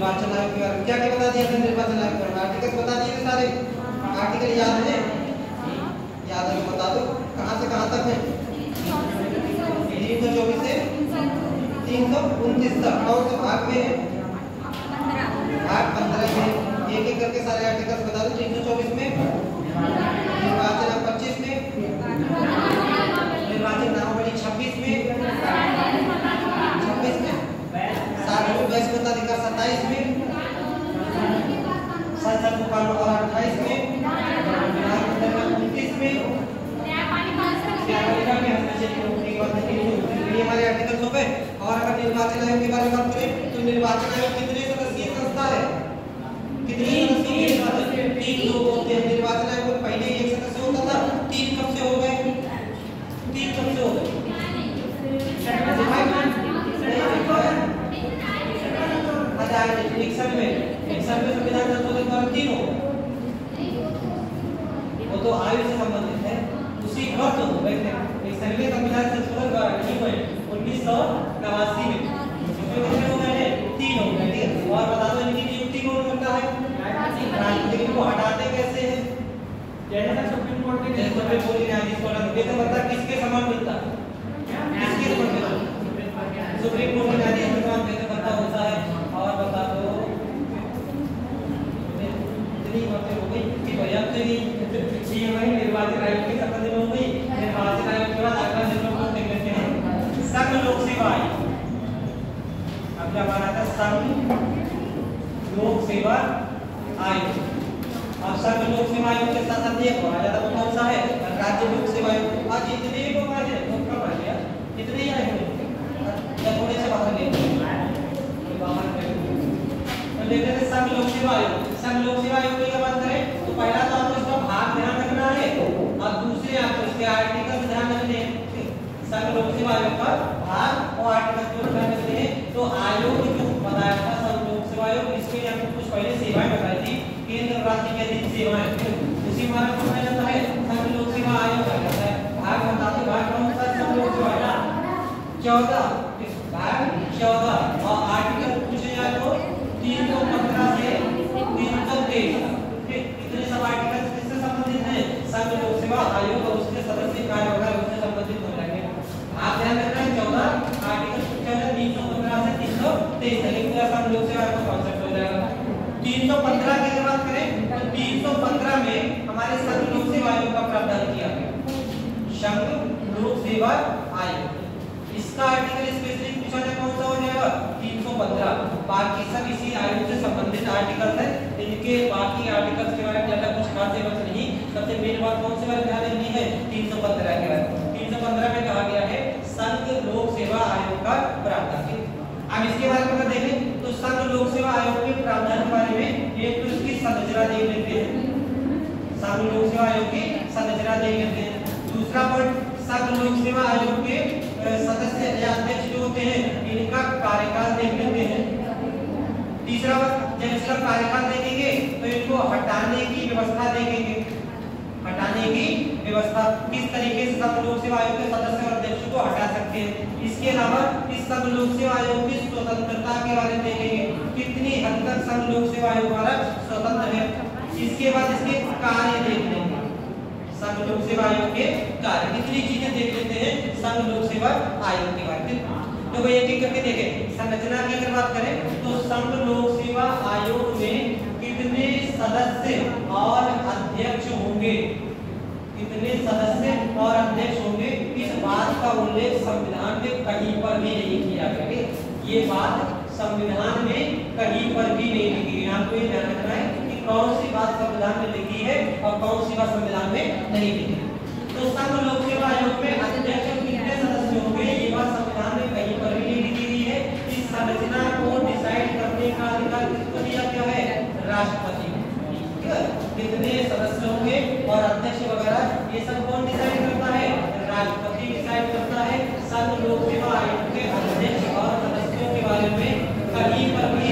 निर्वाचन आयोग के बारे में क्या क्या बता दिया था निर्वाचन आयोग के आर्टिकल बता दिए थे सारे आर्टिकल याद है याद है बता दो कहां से कहां तक है 324 से 329 तक कौन से भाग में है भाग 15 में एक एक करके सारे आर्टिकल्स बता दो 324 में निर्वाचन 25 में निर्वाचन नामावली 26 में 26 में सार्वजनिक बहिष्कृत मताधिकार 27 में संसद का कानून और 28 में विधानमंडल में 29 में न्यायपालिका में हस्तक्षेप की रोकने की बात है ये हमारे आर्टिकल्स हो गए। और अगर निर्वाचन आयोग के बारे में बात करें तो निर्वाचन आयोग कितने सदस्यीय संस्था है कितने सदस्यीय सदस्य 3 लोग होते हैं निर्वाचन आयोग में पहले एक सदस्य होता था 3 कब से हो गए 3 कब से हो गए इलेक्शन में संविधान संशोधन द्वारा 3 हो वो तो आयु से संबंधित है उसी वर्ष हो गए थे संविधान संशोधन द्वारा नहीं हुए 1989 में कितने हो गए हैं 3 हो गए ठीक है। और बता दो इनकी नियुक्ति कौन करता है राष्ट्रपति को हटाते कैसे हैं जैसे सुप्रीम कोर्ट के न्यायाधीश को वेतन भत्ता किसके समान मिलता है किसके समान मिलता है सुप्रीम कोर्ट के न्यायाधीश के समान वेतन भत्ता होता है। और बता दो इतनी बातें हो गई कि पर्याप्त नहीं निर्वाचन आयोग के संबंध में हो गई निर्वाचन आयोग के बाद अगला जो लोग देख लेते हैं संघ लोक सेवा आयोग अब क्या बना था संघ लोक सेवा आयोग अब संघ लोक सेवा आयोग के साथ साथ एक और ज्यादा कौन सा है राज्य लोक सेवा आयोग आज इतने लोग आ गए तो कब आ गया इतने ही आए या थोड़े से बाहर ले लेते हैं संघ लोक सेवा आयोग की बात करें तो पहला तो आपको इसका भाग ध्यान रखना है और दूसरे आपको इसके आर्टिकल ध्यान रखने हैं संघ लोक सेवा आयोग का भाग और आर्टिकल को ध्यान रखने हैं। तो आयोग जो बताया था संघ लोक सेवा आयोग इसमें आपको कुछ पहले सेवाएं बताई थी केंद्र राज्य के अधीन सेवाएं उसी मार्ग को कहा जाता है संघ लोक सेवा आयोग कहा जाता है। भाग बताते भाग कौन सा संघ लोक सेवा आयोग 14 भाग 14 और आर्टिकल पूछे जाए तो 315 से 323 इतने सब आर्टिकल किससे संबंधित हैं संघ लोक सेवा आयोग और उसके सदस्य कार्य वगैरह उससे संबंधित हो जाएंगे। आप ध्यान रखना है 14 आर्टिकल 315 से 323 तक पूरा संघ लोक सेवा का कांसेप्ट हो जाएगा। 315 की बात करें तो 315 में हमारे संघ लोक सेवा आयोग का प्रावधान किया गया संघ लोक सेवा आयोग इसका आर्टिकल स्पेशली पूछा जाए कौन सा हो जाएगा 315 बाकी सब इसी आयोग से संबंधित आर्टिकल है इनके बाकी आर्टिकल्स के बारे में ज्यादा कुछ खास बात नहीं सबसे मेन बात कौन से बारे में ध्यान देनी है 315 के बारे में 315 में कहा गया है संघ लोक सेवा आयोग का प्रावधान। अब इसके बारे में अगर देखें तो संघ लोक सेवा आयोग के प्रावधान के बारे में एक तो इसकी संरचना देख लेते हैं संघ लोक सेवा आयोग की संरचना देख लेते हैं। दूसरा पॉइंट संघ लोक सेवा आयोग के सदस्य या अध्यक्ष जो होते हैं इनका कार्यकाल देख लेते हैं। तीसरा जब इसका कार्यकाल देखेंगे तो इनको हटाने की व्यवस्था देखेंगे हटाने की व्यवस्था किस तरीके से संघ लोक सेवा आयोग के सदस्य और अध्यक्ष को हटा सकते हैं। इसके अलावा इस संघ लोक सेवा आयोग की स्वतंत्रता के बारे में देखेंगे कितनी हद तक संघ लोक सेवा आयोग द्वारा स्वतंत्र है। इसके बाद इसके कार्य देख लेंगे संघ लोक सेवा आयोग के कार्य कितनी चीजें देख लेते हैं संघ लोक सेवा आयोग के बारे में। तो वो एक एक करके देखें संरचना की अगर बात करें तो संघ लोक सेवा आयोग में कितने सदस्य और अध्यक्ष होंगे कितने सदस्य और अध्यक्ष होंगे इस बात का उल्लेख संविधान में कहीं पर भी नहीं किया गया। ये बात संविधान में कहीं पर भी नहीं लिखी गई। आपको ये ध्यान रखना है कि कौन सी बात संविधान में लिखी है और कौन सी बात संविधान में नहीं लिखी है। तो संघ लोक सेवा आयोग में अध्यक्ष कितने सदस्य होंगे ये बात संविधान में कहीं पर भी नहीं लिखी गई है। इस संरचना को डिसाइड करने का अधिकार किसको दिया गया है राष्ट्रपति को। ठीक है कितने सदस्य होंगे और अध्यक्ष वगैरह ये सब कौन डिसाइड करता है राष्ट्रपति डिसाइड करता है। संघ लोक सेवा आयोग के अध्यक्ष और सदस्यों के बारे में कहीं पर भी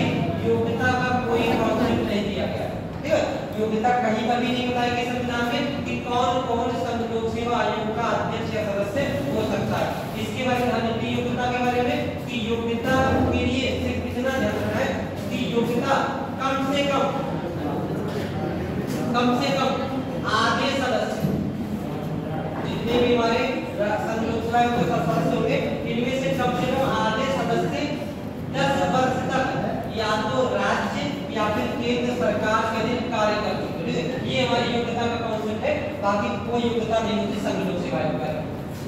योग्यता का कोई कॉन्सेप्ट नहीं दिया गया। ठीक है योग्यता कहीं पर भी नहीं बताई गई संविधान में कि कौन कौन संघ लोक सेवा आयोग का अध्यक्ष या सदस्य हो सकता है। इसके बारे में योग्यता के बारे में कि योग्यता के लिए सिर्फ इतना ध्यान रखना है कि योग्यता कम से कम आधे सदस्य, जितने भी हमारे संघ लोक सेवा आयोग के सदस्य होंगे, इनमें से कम आधे सदस्य 10 वर्ष तक या तो राज्य या फिर केंद्र सरकार के अधीन कार्य कर चुके हैं। ये हमारी योग्यता का कॉन्सेप्ट है, बाकी कोई योग्यता नहीं होती संघ लोक सेवा आयोग का।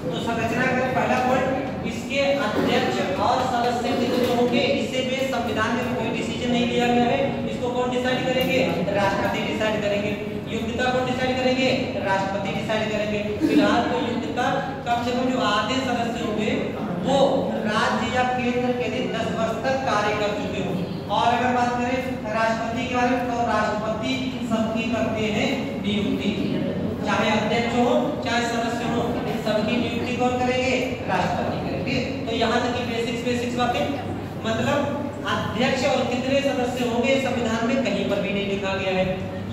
तो संरचना का पहला पॉइंट, इसके अध्यक्ष और सदस्य कितने होंगे, इससे भी संविधान में कोई डिसीजन नहीं लिया गया है। इसको कौन डिसाइड करेंगे? राष्ट्रपति डिसाइड करेंगे। योग्यता कौन डिसाइड करेंगे? राष्ट्रपति डिसाइड करेंगे। फिलहाल तो योग्यता कम से कम जो आधे सदस्य होंगे वो राज्य या केंद्र के लिए 10 वर्ष तक कार्य कर चुके हों। और अगर बात करें राष्ट्रपति के बारे में, तो राष्ट्रपति सबकी करते हैं नियुक्ति, चाहे अध्यक्ष हो चाहे सदस्य हो, सबकी नियुक्ति कौन करेंगे? राष्ट्रपति करेंगे। तो यहाँ तक की बेसिक्स बातें, मतलब अध्यक्ष और कितने सदस्य होंगे संविधान में कहीं पर भी नहीं लिखा गया है।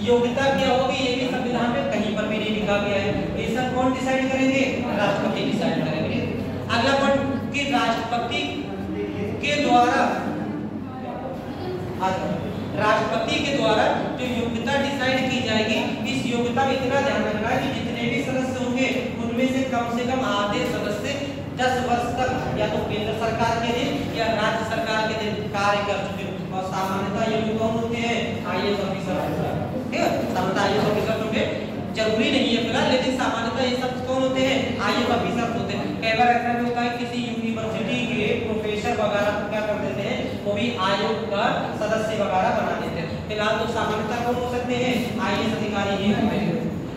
योग्यता क्या होगी ये भी संविधान में कहीं पर भी नहीं लिखा गया है। ये सब कौन डिसाइड करेंगे? राष्ट्रपति डिसाइड करेंगे। अगला पॉइंट कि राष्ट्रपति के द्वारा जो योग्यता डिसाइड की जाएगी, इस योग्यता में इतना ध्यान रखना है कि जितने भी सदस्य होंगे उनमें से कम आधे सदस्य 10 वर्ष तक या तो केंद्र सरकार के दिन या राज्य सरकार के दिन कार्य कर चुके हैं। और सामान्यतः ये लोग कौन होते हैं? आईएएस ऑफिसर होते हैं, ठीक है। सामान्यतः आईएएस ऑफिसर होंगे, जरूरी नहीं है फिलहाल, लेकिन सामान्यतः ये सब कौन होते हैं? आईएएस ऑफिसर होते हैं। कई बार ऐसा भी होता है किसी यूनिवर्सिटी के प्रोफेसर वगैरह क्या कर देते हैं, वो भी आयोग का सदस्य वगैरह बना देते हैं। फिलहाल तो सामान्यतः कौन हो सकते हैं? आईएएस अधिकारी ही होंगे।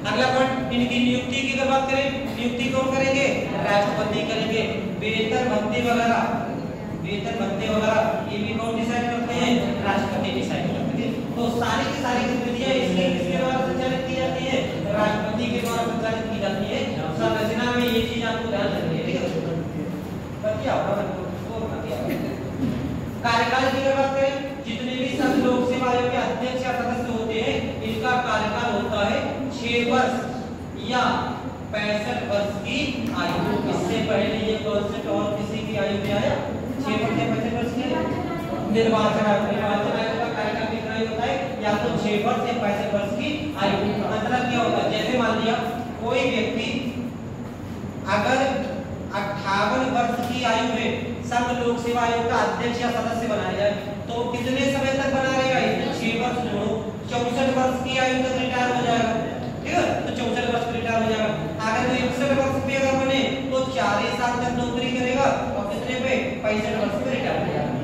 अगला पॉइंट, इनकी नियुक्ति की अगर बात करें, नियुक्ति कौन करेंगे? राष्ट्रपति करेंगे। वेतन भत्ते वगैरह ये भी कौन डिसाइड करते हैं? राष्ट्रपति डिसाइड करते हैं। तो सारी की सारी गतिविधियां इसके द्वारा संचालित की जाती है, राष्ट्रपति के द्वारा संचालित की जाती है। संरचना में ये चीज आपको ध्यान रखनी है, ठीक है। कार्यकाल की अगर बात करें, जितने भी संघ लोक सेवा आयोग के अध्यक्ष या सदस्य होते हैं, इनका कार्यकाल होता है 6 वर्ष या 65 वर्ष की आयु। इससे पहले ये कॉन्सेप्ट और किसी की आयु में आया? 6 वर्ष या 65 वर्ष की निर्वाचन आयोग का कार्यकाल कितना होता है? या तो 6 वर्ष या 65 वर्ष की आयु। मतलब क्या होता है? जैसे मान लिया कोई व्यक्ति अगर 58 वर्ष की आयु में संघ लोक सेवा आयोग का अध्यक्ष या सदस्य बनाया जाए, तो कितने समय तक बना रहेगा? 6 वर्ष जोड़ो, 64 वर्ष की आयु तक रिटायर हो जाएगा, ठीक है। तो 64 वर्ष रिटायर हो जाएगा। अगर वो 61 वर्ष पे अगर बने तो 4 ही साल तक नौकरी करेगा और कितने पे? 65 वर्ष पे रिटायर हो जाएगा।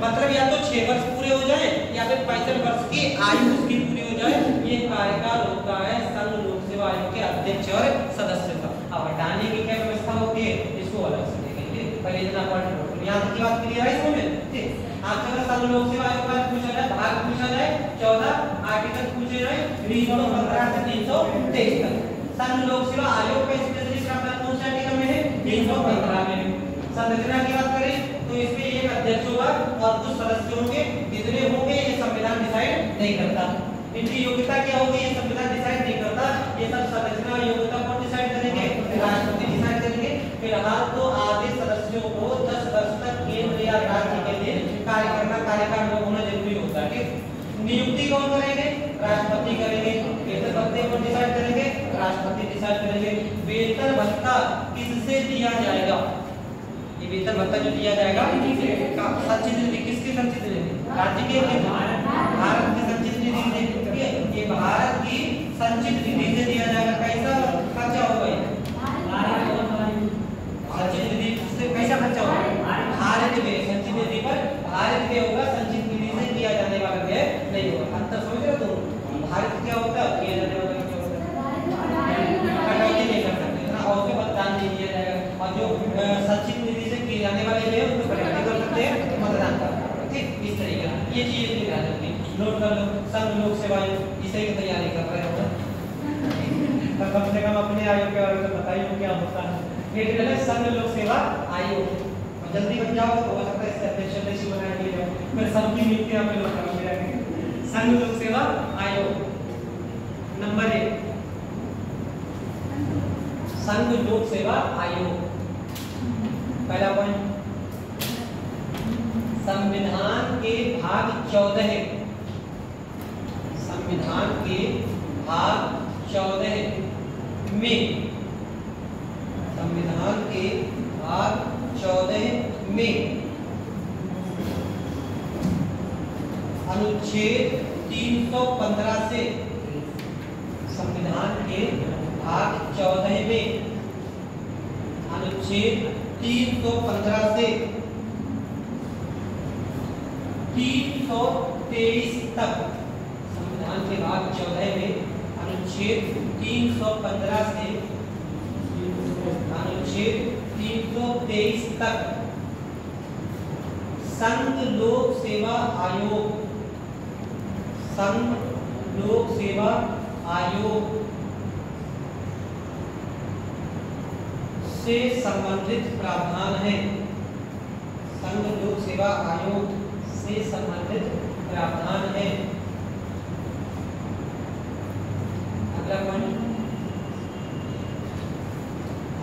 मतलब या तो 6 वर्ष पूरे हो जाए या फिर 65 वर्ष की आयु उसकी पूरी हो जाए। ये कार्यकाल होता है संघ लोक सेवा आयोग के अध्यक्ष और सदस्य का। अब हटाने की क्या व्यवस्था होती है, इसको अलग से देखेंगे। पहले इतना पॉइंट यहाँ की बात क्लियर है इसमें, ठीक। आजकल संघ लोक सेवा आयोग का पूछा जाए, भाग पूछा जाए 14 आर्टिकल पूछे जाए 315 से 323 तक। संघ लोक सेवा आयोग का स्पेशलिस्ट आपका कौन सा आर्टिकल में है? 315 में। संरचना की बात करें तो इसमें एक अध्यक्ष होगा और कुछ सदस्य होंगे। कितने होंगे ये संविधान डिसाइड नहीं करता। इनकी योग्यता क्या होगी ये संविधान डिसाइड नहीं करता। ये सब संरचना योग्यता कौन डिसाइड करेंगे? राष्ट्रपति डिसाइड करेंगे। फिलहाल तो आधे सदस्यों को 10 वर्ष तक केंद्र या राज्य के लिए कार्य करना, कार्यकाल होना जरूरी होता है, ठीक। नियुक्ति कौन करेंगे? राष्ट्रपति करेंगे। वेतन भत्ते कौन डिसाइड करेंगे? राष्ट्रपति डिसाइड करेंगे। वेतन भत्ता किससे दिया जाएगा? ये वेतन भत्ता जो दिया जाएगा संचित निधि, किसकी संचित निधि? राज्य के, भारत की संचित निधि से, ठीक है। ये भारत की संचित निधि से दिया जाएगा। कैसा खर्चा होगा ये? संचित निधि से कैसा खर्चा होगा? भारत व्यय, संचित निधि पर भारत व्यय होगा, संचित निधि से किया जाने वाला व्यय नहीं होगा। अंतर समझ रहे हो तुम? भारत क्या होता है, किया जाने वाला क्या होता है? कटौती नहीं कर सकते ना, और उसके बाद दान नहीं दिया जाएगा। और जो संचित निधि से किए जाने वाले व्यय उसको कटौती कर सकते हैं, मतदान कर सकते हैं, ठीक। इस तरीके ये चीज ध्यान रखनी, नोट कर लो। संघ लोक सेवा आयोग इसे की तैयारी कर रहे हो तो कम से कम अपने आयोग के बारे में बताइए क्या होता है। ये संघ लोक सेवा आयोग जल्दी बन जाओ तो हो सकता है इससे अध्यक्ष बनाया गया है। फिर सबकी नियुक्ति आप लोग करेंगे। संघ लोक सेवा आयोग नंबर 1, संघ लोक सेवा आयोग। पहला पॉइंट, संविधान के भाग 14 संविधान के भाग 14 में, संविधान के भाग 14 में अनुच्छेद 315 से, संविधान के भाग 14 में अनुच्छेद 315 से 323 तक, संविधान के भाग 14 में अनुच्छेद 315 से अनुच्छेद 323 तक संघ लोक सेवा आयोग, संघ लोक सेवा आयोग से संबंधित प्रावधान है, संघ लोक सेवा आयोग से संबंधित प्रावधान है। अगला पॉइंट,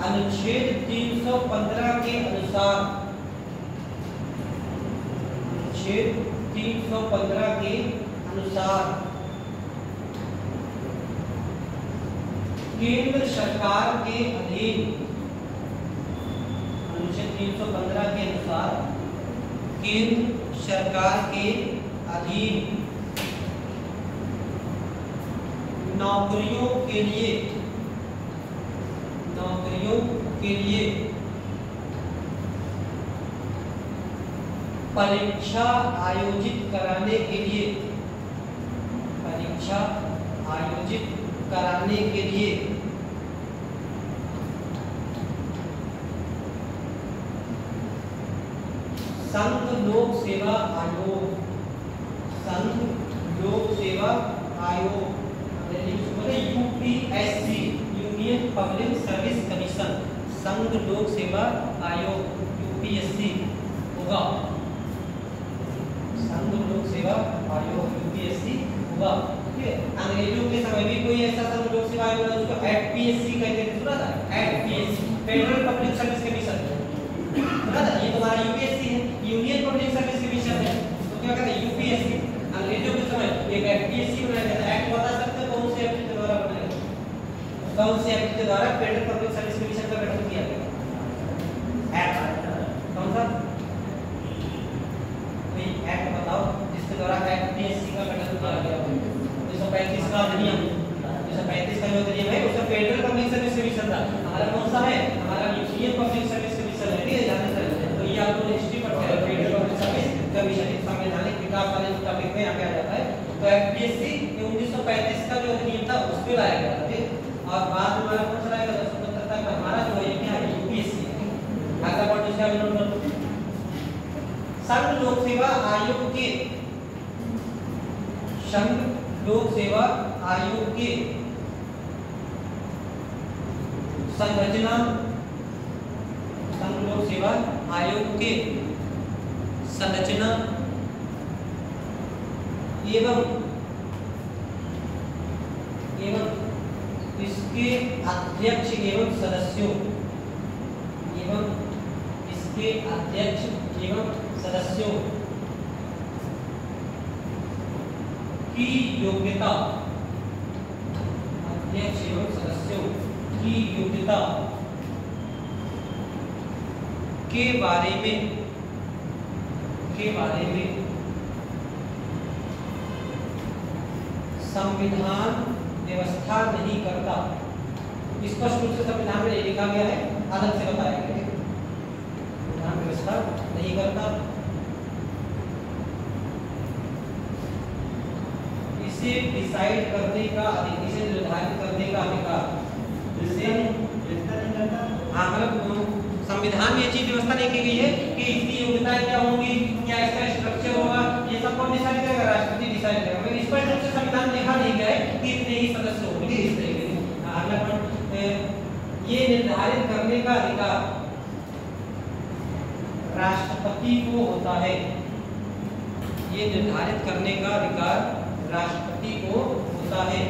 अनुच्छेद 315 के अनुसार, अनुच्छेद 315 के अनुसार केंद्र सरकार के अधीन, अनुच्छेद 315 के अनुसार केंद्र सरकार के अधीन नौकरियों के लिए, नौकरियों के लिए परीक्षा आयोजित कराने के लिए, परीक्षा आयोजित कराने के लिए संघ लोक सेवा आयोग, संघ लोक सेवा आयोग UPSC, union public service commission, संघ लोक सेवा आयोग यूपीएससी होगा, संघ लोक सेवा आयोग यूपीएससी होगा। ठीक है, अंग्रेजों के समय भी कोई ऐसा संघ लोक सेवा आयोग था जिसको एफपीएससी कहते थे, सुना था? FPSC, federal public service commission, सुना था? ये तुम्हारा यूपीएससी है, यूनियन पब्लिक सर्विस कमीशन है, तो क्या कहते हैं? यूपीएससी। अंग्रेजों के समय एक एफपीएससी बनाया गया था। एक्ट बता सकते हैं कौन से एक्ट के द्वारा बनाया गया? कौन से एक्ट के द्वारा फेडरल पब्लिक सर्विस कमीशन का गठन किया गया? एक्ट कौन सा? कोई एक्ट बताओ जिसके द्वारा एफपीएससी का गठन किया गया? 1935 का अधिनियम, 1935 का जो अधिनियम है उसमें फेडरल पब्लिक सर्विस कमीशन था। हमारा कौन सा है? हमारा यूनियन पब्लिक सर्विस कमीशन है। ठीक है, ध्यान रखना। तो ये आपको हिस्ट्री पढ़ते हैं, फेडरल पब्लिक सर्विस कमीशन एक संवैधानिक विकास वाले टॉपिक में यहाँ पे आ जाता है। तो एफपीएससी 1935 का जो अधिनियम था उस पे लाया गया था। ठीक, और बाद में हमारा कौन सा लाया गया? स्वतंत्रता का हमारा जो है क्या है? यूपीएससी। अगला पॉइंट इसका भी नोट करो। संघ लोक सेवा आयोग के, संघ लोक सेवा आयोग के संरचना, संघ लोक सेवा आयोग के संरचना एवं इसके अध्यक्ष एवं सदस्यों, एवं इसके अध्यक्ष एवं सदस्यों की योग्यता, अध्यक्ष एवं सदस्यों की योग्यता के बारे में संविधान व्यवस्था नहीं करता। स्पष्ट रूप से संविधान में लिखा गया है, अलग से बताया गया है, संविधान व्यवस्था नहीं करता। इसे डिसाइड करने का अधिकार, इसे निर्धारित करने का अधिकार, इसे हाँ मतलब संविधान में ये चीज व्यवस्था नहीं की गई है कि इसकी योग्यताएं क्या होंगी, क्या इसका स्ट्रक्चर होगा, ये सब कौन डिसाइड करेगा? राष्ट्रपति डिसाइड करेगा। मगर स्पष्ट रूप से संविधान लिखा नहीं गया है कि इतने ही सदस्य होंगे इस तरीके से। अगला पॉइंट, ये निर्धारित करने का अधिकार राष्ट्रपति को होता है, ये निर्धारित करने का अधिकार राष्ट्रपति को होता है।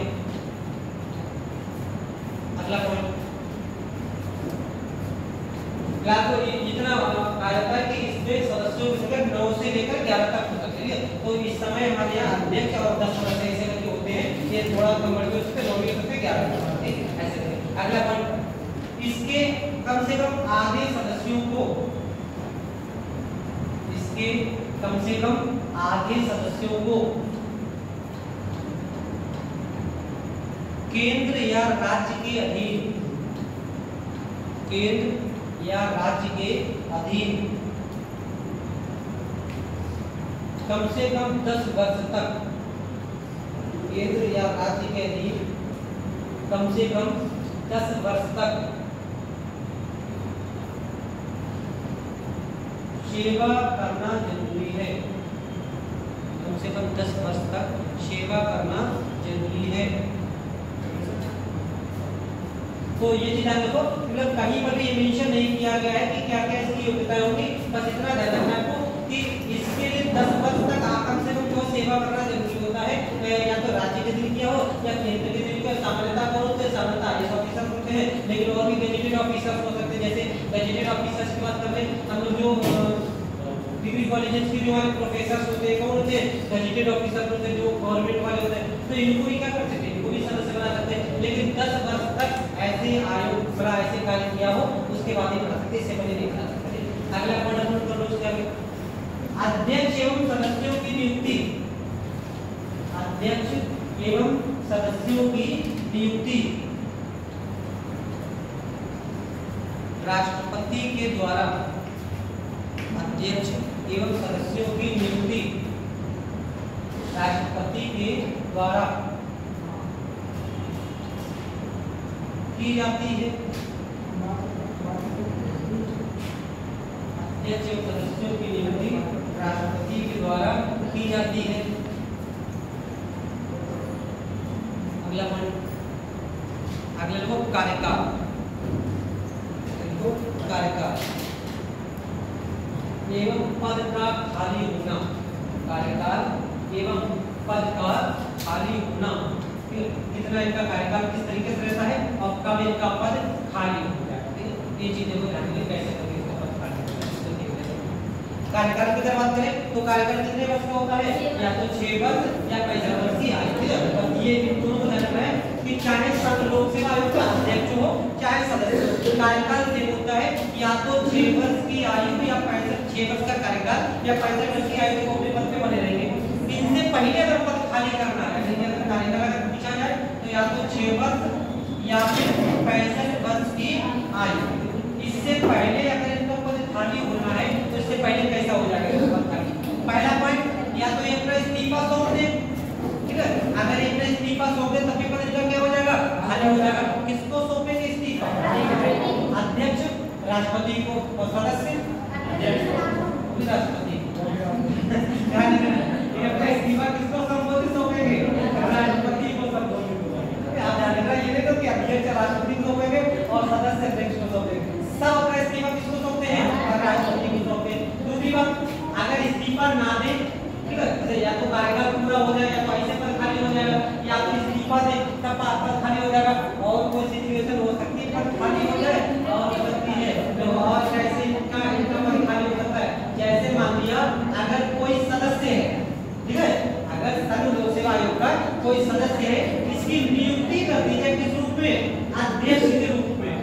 अगला पॉइंट, या तो इतना आ जाता है कि इसमें सदस्यों की संख्या 9 से लेकर 11 तक हो सकती है। तो इस समय हमारे यहाँ अध्यक्ष और 10 सदस्य ऐसे करके होते हैं, ये थोड़ा कम बढ़ के उसके 9 के सकते 11 ठीक ऐसे करें। अगला पॉइंट, इसके कम से कम आधे सदस्यों को, इसके कम से कम आधे सदस्यों को केंद्र या राज्य के अधीन, केंद्र या राज्य के अधीन कम से कम 10 वर्ष तक, केंद्र या राज्य के अधीन कम से कम 10 वर्ष तक सेवा करना जरूरी है, कम से कम 10 वर्ष तक सेवा करना जरूरी है। तो ये चीज आप देखो, मतलब कहीं पर भी ये मेंशन नहीं किया गया है कि क्या क्या इसकी योग्यताएं होंगी, बस इतना ध्यान रखना आपको कि इसके लिए 10 वर्ष तक कम से कम जो सेवा करना जरूरी होता है, या तो राज्य के दिन किया हो या केंद्र के दिन किया। सामान्यता करो तो सामान्यता आईएएस ऑफिसर होते हैं, लेकिन और भी गजेटेड ऑफिसर्स हो सकते हैं। जैसे गजेटेड ऑफिसर्स की बात कर ले हम लोग, जो डिग्री कॉलेजेस के जो हमारे प्रोफेसर होते हैं, कौन होते हैं? गजेटेड ऑफिसर होते हैं, जो गवर्नमेंट वाले होते हैं। तो इनको भी क्या कर सकते हैं, इनको भी सदस्य बना सकते हैं, लेकिन 10 वर्ष तक ऐसे आयोग बड़ा ऐसे कार्य किया हो उसके बाद ही बना सकते, इससे पहले नहीं बना सकते। अगला पॉइंट नोट कर लो, उसके आगे अध्यक्ष एवं सदस्यों की नियुक्ति, अध्यक्ष एवं सदस्यों की नियुक्ति राष्ट्रपति के द्वारा, अध्यक्ष एवं सदस्यों की नियुक्ति राष्ट्रपति के द्वारा की जाती है। अध्यक्ष एवं सदस्यों की नियुक्ति राष्ट्रपति के द्वारा की जाती है। अगला पॉइंट, अगला देखो कार्यकाल, कार्यकाल एवं पद का खाली होना, कार्यकाल एवं पद का खाली होना, कितना इनका कार्यकाल किस तरीके से रहता है और कब इनका पद खाली हो जाता है, ये चीजें को ध्यान में कैसे करके इसका पद खाली होता है। कार्यकाल की अगर बात करें तो कार्यकाल कितने वर्ष का होता है, या तो 6 वर्ष या 65 वर्ष की आयु, ठीक है। और ये दोनों को ध्यान रखना है कि चाहे संघ लोक सेवा आयोग का अध्यक्ष हो चाहे सदस्य हो, कार्यकाल से होता है या तो 6 वर्ष की आयु या 6 वर्ष का कार्यकाल या 65 वर्ष की आयु को अपने पद पे बने रहेंगे। इनसे पहले अगर पद खाली करना है, अगर कार्यकाल अगर पूछा जाए तो या तो 6 वर्ष या फिर 65 वर्ष की आयु, इससे पहले अगर इनका पद खाली होना है तो इससे पहले कैसा हो जाएगा पद खाली। पहला पॉइंट, या तो एक इस्तीफा सौंप दे, ठीक है। अगर एक इस्तीफा सौंप दे तभी पद इनका क्या हो जाएगा, खाली हो जाएगा। किसको सौंपेंगे इस्तीफा? अध्यक्ष राष्ट्रपति को, और सदस्य राष्ट्रपति इस्तीफा किसको सौंपेंगे? राष्ट्रपति को सौंपेंगे। आप ध्यान रखना ये देखो कि अध्यक्ष राष्ट्रपति को सौंपेंगे और सदस्य अध्यक्ष को सौंपेंगे। सब अपना इस्तीफा किसको सौंपते हैं? राष्ट्रपति को सौंपते हैं। दूसरी बात, अगर इस्तीफा ना दे, ठीक है, जैसे या तो कार्यकाल पूरा हो जाए या तो ऐसे पद खाली हो जाएगा, या तो इस्तीफा दे तब पद खाली हो जाएगा। और कोई सिचुएशन हो सकती है पद खाली हो जाए और सकती है तो और कैसे इनका पद खाली हो सकता है। जैसे मान लिया अगर कोई सदस्य है, ठीक है, अगर संघ लोक सेवा आयोग का कोई सदस्य है, इसकी नियुक्ति कर दी जाए किस रूप में? अध्यक्ष के रूप में,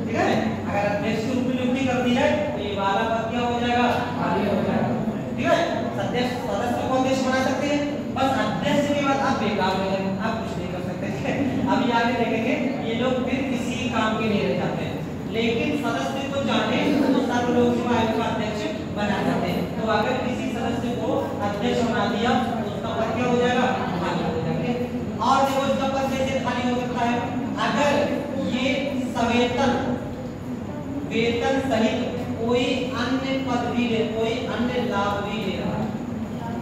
ठीक है। अगर अध्यक्ष के रूप में नियुक्ति कर दी जाए तो ये वाला पद क्या हो जाएगा, खाली हो जाएगा, ठीक है। अध्यक्ष सदस्य को अध्यक्ष बना सकते हैं, बस अध्यक्ष के बाद आप बेकार हो जाएंगे, आप कुछ नहीं कर सकते, ठीक है। अभी आगे देखेंगे ये लोग फिर किसी काम के नहीं रह जाते हैं, लेकिन सदस्य को चाहे तो संघ लोक सेवा आयोग का अध्यक्ष बना सकते हैं। तो अगर किसी सदस्य को अध्यक्ष बना दिया तो उसका पद क्या हो जाएगा, खाली हो जाएगा। और देखो इसका पद कैसे खाली हो सकता है, अगर ये सवेतन वेतन सहित कोई अन्य पद भी ले, कोई अन्य लाभ भी ले रहा है,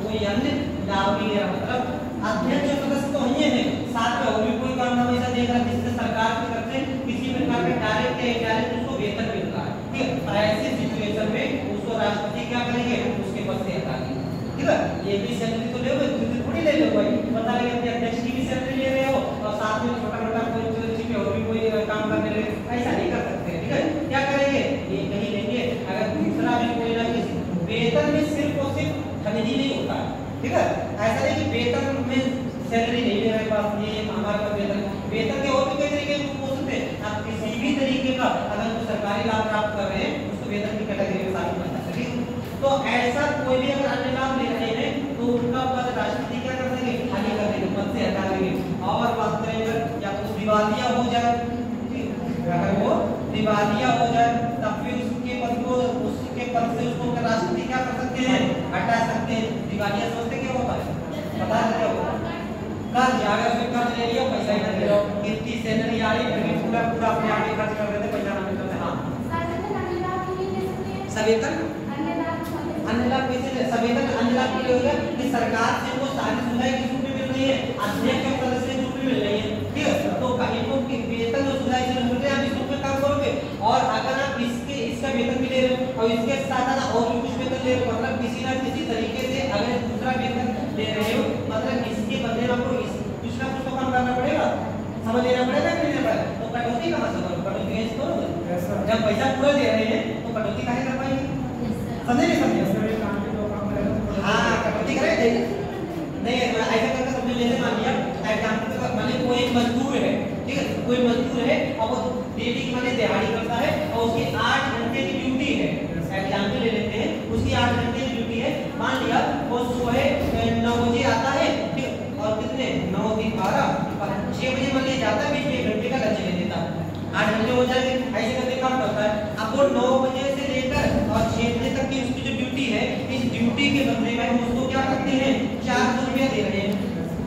कोई अन्य लाभ भी ले रहा, मतलब अध्यक्ष और सदस्य तो ये है, साथ में और भी कोई काम ना ऐसा देख रहा जिससे सरकार की तरफ से किसी प्रकार का डायरेक्ट या इनडायरेक्ट उसको वेतन मिल रहा है, ठीक है। ऐसे सिचुएशन में उसको राष्ट्रपति क्या करेंगे, उसके पद से हटा देंगे, ठीक है। ये भी सैलरी तो ले लो, दूसरी थोड़ी ले लो भाई, पता लगे कि अध्यक्ष की भी सैलरी ले रहे हो और साथ में छोटा मोटा कोई और भी कोई काम करने लगे, ऐसा नहीं कर सकते, ठीक है। क्या करेंगे, ठीक है। ऐसा नहीं कि वेतन में सैलरी नहीं ले रहे पास ये हमारे पास वेतन के और भी कई तरीके हो सकते हैं। आप किसी भी तरीके का अगर तो सरकारी लाभ प्राप्त कर रहे हैं उसको वेतन की कैटेगरी में शामिल कर सकते हैं। तो ऐसा कोई भी अगर अन्य लाभ ले रहे हैं तो उनका पद राष्ट्रपति क्या कर देंगे, खाली कर देंगे, पद से हटा देंगे। और बात करेंगे या तो दिवालिया हो जाए, अगर वो दिवालिया हो जाए तब फिर उसके पद को उसके पद से उसको राष्ट्रपति क्या कर सकते हैं, हटा सकते हैं। दिवालिया सोचते क्या होता है पता है क्या होता है, कर्ज अगर उसने कर्ज ले लिया पैसा ही ना दे रहा हो, कितनी सैलरी आ रही है पूरा पूरा अपने आप ही खर्च कर देते, पैसा ना मिलता है। हाँ सवेतन अन्य लाभ कैसे ले, सवेतन अन्य लाभ के लिए होगा कि सरकार से वो सारी सुविधाएं किस रूप में मिल रही है, अध्यक्ष और सदस्य के रूप में मिल रही है। ठीक है, तो इनको वेतन और सुविधाएं से मिल रही है, आप इस रूप में काम करोगे। और अगर आप इसका वेतन भी ले रहे हो और इसके साथ साथ और भी कुछ वेतन ले रहे हो, मतलब किसी ना किसी तरीके से अगर दूसरा वेतन ले रहे हो, मतलब इसके बदले आपको कुछ ना कुछ तो काम करना पड़ेगा, समझ लेना पड़ेगा कि नहीं पड़ेगा। तो कटौती कहाँ से करोगे, कटौती कैसे करोगे, जब पैसा पूरा दे रहे हैं तो कटौती काहे कर पाएंगे, समझे नहीं समझे। हाँ कटौती करेंगे नहीं, ऐसा करके समझ लेते। मान लिया एग्जाम्पल मान लीजिए कोई मजदूर है, ठीक है, कोई मजदूर है और वो डेली की माने दिहाड़ी करता है और उसकी 8 घंटे की ड्यूटी है, एग्जाम्पल ले लेते हैं, उसकी 8 घंटे की ड्यूटी है। मान लिया वो सुबह 9 बजे आता है, ठीक, और कितने 9 3 12 6 बजे मान लिया जाता है, बीच में 1 घंटे का लंच ले लेता है, 8 घंटे हो जाएंगे। ऐसे करके काम करता है। अब वो 9 बजे से लेकर और 6 बजे तक की उसकी जो ड्यूटी है, इस ड्यूटी के बदले में हम उसको क्या करते हैं 400 रुपया दे रहे हैं,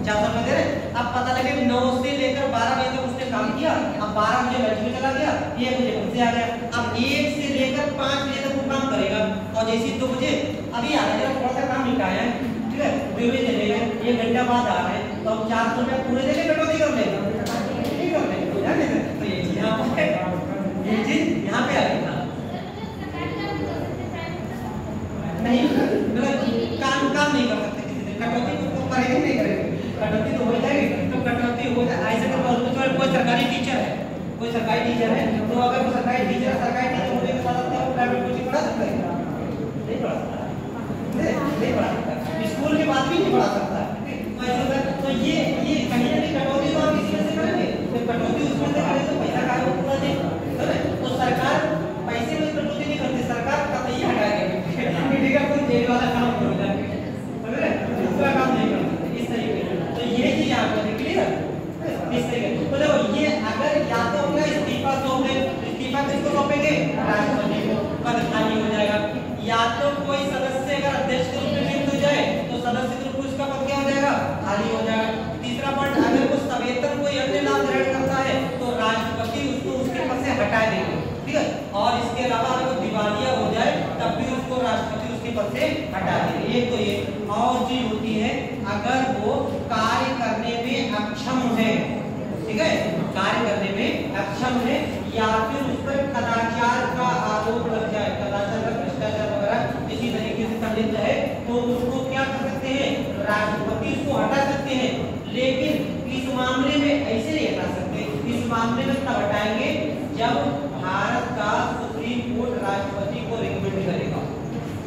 400 रुपया दे रहे हैं। अब पता लगे 9 से लेकर 12 बजे तक उसने काम किया, अब 12 बजे लंच में चला गया, 1 बजे घर से आ गया। अब 1 से लेकर 5 बजे तक वो काम करेगा और जैसे 2 बजे अभी आ रहा है, थोड़ा सा काम निपटाया है, ठीक है, 2 बजे चले गए, 1 घंटा बाद आ रहे हैं, तो हम 400 रुपया पूरे देंगे, कटौती कर लेंगे, ठीक कर लेंगे। तो ये चीज यहाँ पे ये चीज यहाँ पे आएगी नहीं, मतलब काम नहीं कर सकते किसी से, कटौती तो करेंगे नहीं करेंगे, कटौती तो हो जाएगी। तो कटौती हो जाए ऐसे कर, कोई सरकारी टीचर है, कोई सरकारी टीचर है, तो अगर वो सरकारी टीचर होने के साथ वो प्राइवेट कोचिंग पढ़ा सकता है, नहीं पढ़ा सकता, नहीं पढ़ा सकता, स्कूल के बाद भी नहीं पढ़ा सकता। तो ये कहीं ना कहीं कटौती तो आप इसी में से करेंगे, तो कटौती उसमें से करें तो पैसा का पूरा दे, तो सरकार पैसे में कटौती नहीं करती, सरकार कतई हटा के ठीक है, कोई जेल वाला काम हो जाए, समझ रहे, दूसरा काम नहीं करते इस तरीके से। तो ये चीज आपको क्लियर इस तरीके, तो देखो ये अगर या तो अपना इस्तीफा सौंपे, इस्तीफा किसको सौंपेंगे, राष्ट्रपति को, पद खाली हो जाएगा। या तो कोई सदस्य अगर अध्यक्ष के रूप में नियुक्त हो जाए तो सदस्य के रूप में उसका पद क्या हो जाएगा, खाली हो जाएगा। तीसरा पॉइंट, अगर वो सवेतन कोई अन्य लाभ ग्रहण करता है तो राष्ट्रपति उसको उसके पद से हटा देंगे, ठीक है। और इसके अलावा अगर वो दिवालिया हो जाए तब भी उसको राष्ट्रपति उसके पद से हटा देंगे। एक तो ये और चीज होती है, अगर वो कार्य करने में अक्षम है, ठीक है, कार्य करने में अक्षम है या फिर उस पर कदाचार का आरोप लग जाए, कदाचार का भ्रष्टाचार वगैरह इसी तरीके से संलिप्त है, तो उसको क्या कर सकते हैं, राष्ट्रपति उसको हटा सकते हैं। लेकिन इस मामले में ऐसे नहीं हटा सकते, इस मामले में तब हटाएंगे जब भारत का सुप्रीम कोर्ट राष्ट्रपति को रिकमेंड करेगा,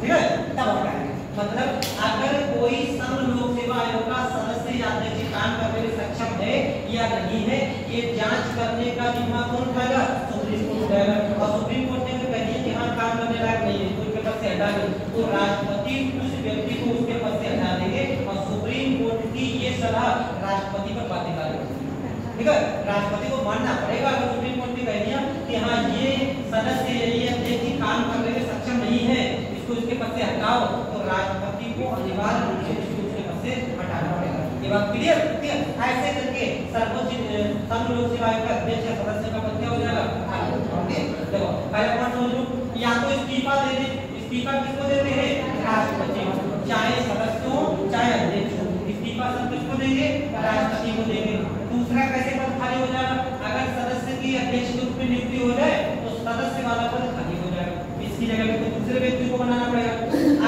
ठीक है, तब हटाएंगे। मतलब अगर कोई संघ लोक सेवा आयोग का सदस्य या अध्यक्ष काम करने में सक्षम है या नहीं है, ये जांच करने का जिम्मा कौन उठाएगा, सुप्रीम कोर्ट उठाएगा। और सुप्रीम कोर्ट ने कह दिया कि हाँ काम करने लायक नहीं है, तो उसके पद से हटा दो, तो राष्ट्रपति उस व्यक्ति को उसके पद से हटा देंगे और सुप्रीम कोर्ट की ये सलाह राष्ट्रपति पर बाध्यकारी होगी, ठीक है, राष्ट्रपति को मानना पड़ेगा। अगर सुप्रीम कोर्ट ने कह दिया कि हाँ ये सदस्य ये अध्यक्ष काम करने में सक्षम नहीं है, इसको इसके पद से हटाओ, तो राष्ट्रपति को अनिवार्य रूप से इसको उसके पद से हटाना पड़ेगा। ये बात क्लियर, ठीक है। ऐसे करके सर्वोच्च संघ लोक सेवा आयोग का अध्यक्ष या सदस्य का पद क्या हो जाएगा, ओके। देखो पहला पॉइंट समझ लो, या तो इस्तीफा दे दे, इस्तीफा किसको देते हैं, राष्ट्रपति को, चाहे सदस्य हो चाहे अध्यक्ष हो, इस्तीफा सब किसको देंगे, राष्ट्रपति को देंगे। दूसरा कैसे पद खाली हो जाएगा, अगर सदस्य की अध्यक्ष के रूप में नियुक्ति हो जाए तो सदस्य वाला पद खाली हो जाएगा, इसकी जगह पे दूसरे व्यक्ति को बनाना पड़ेगा।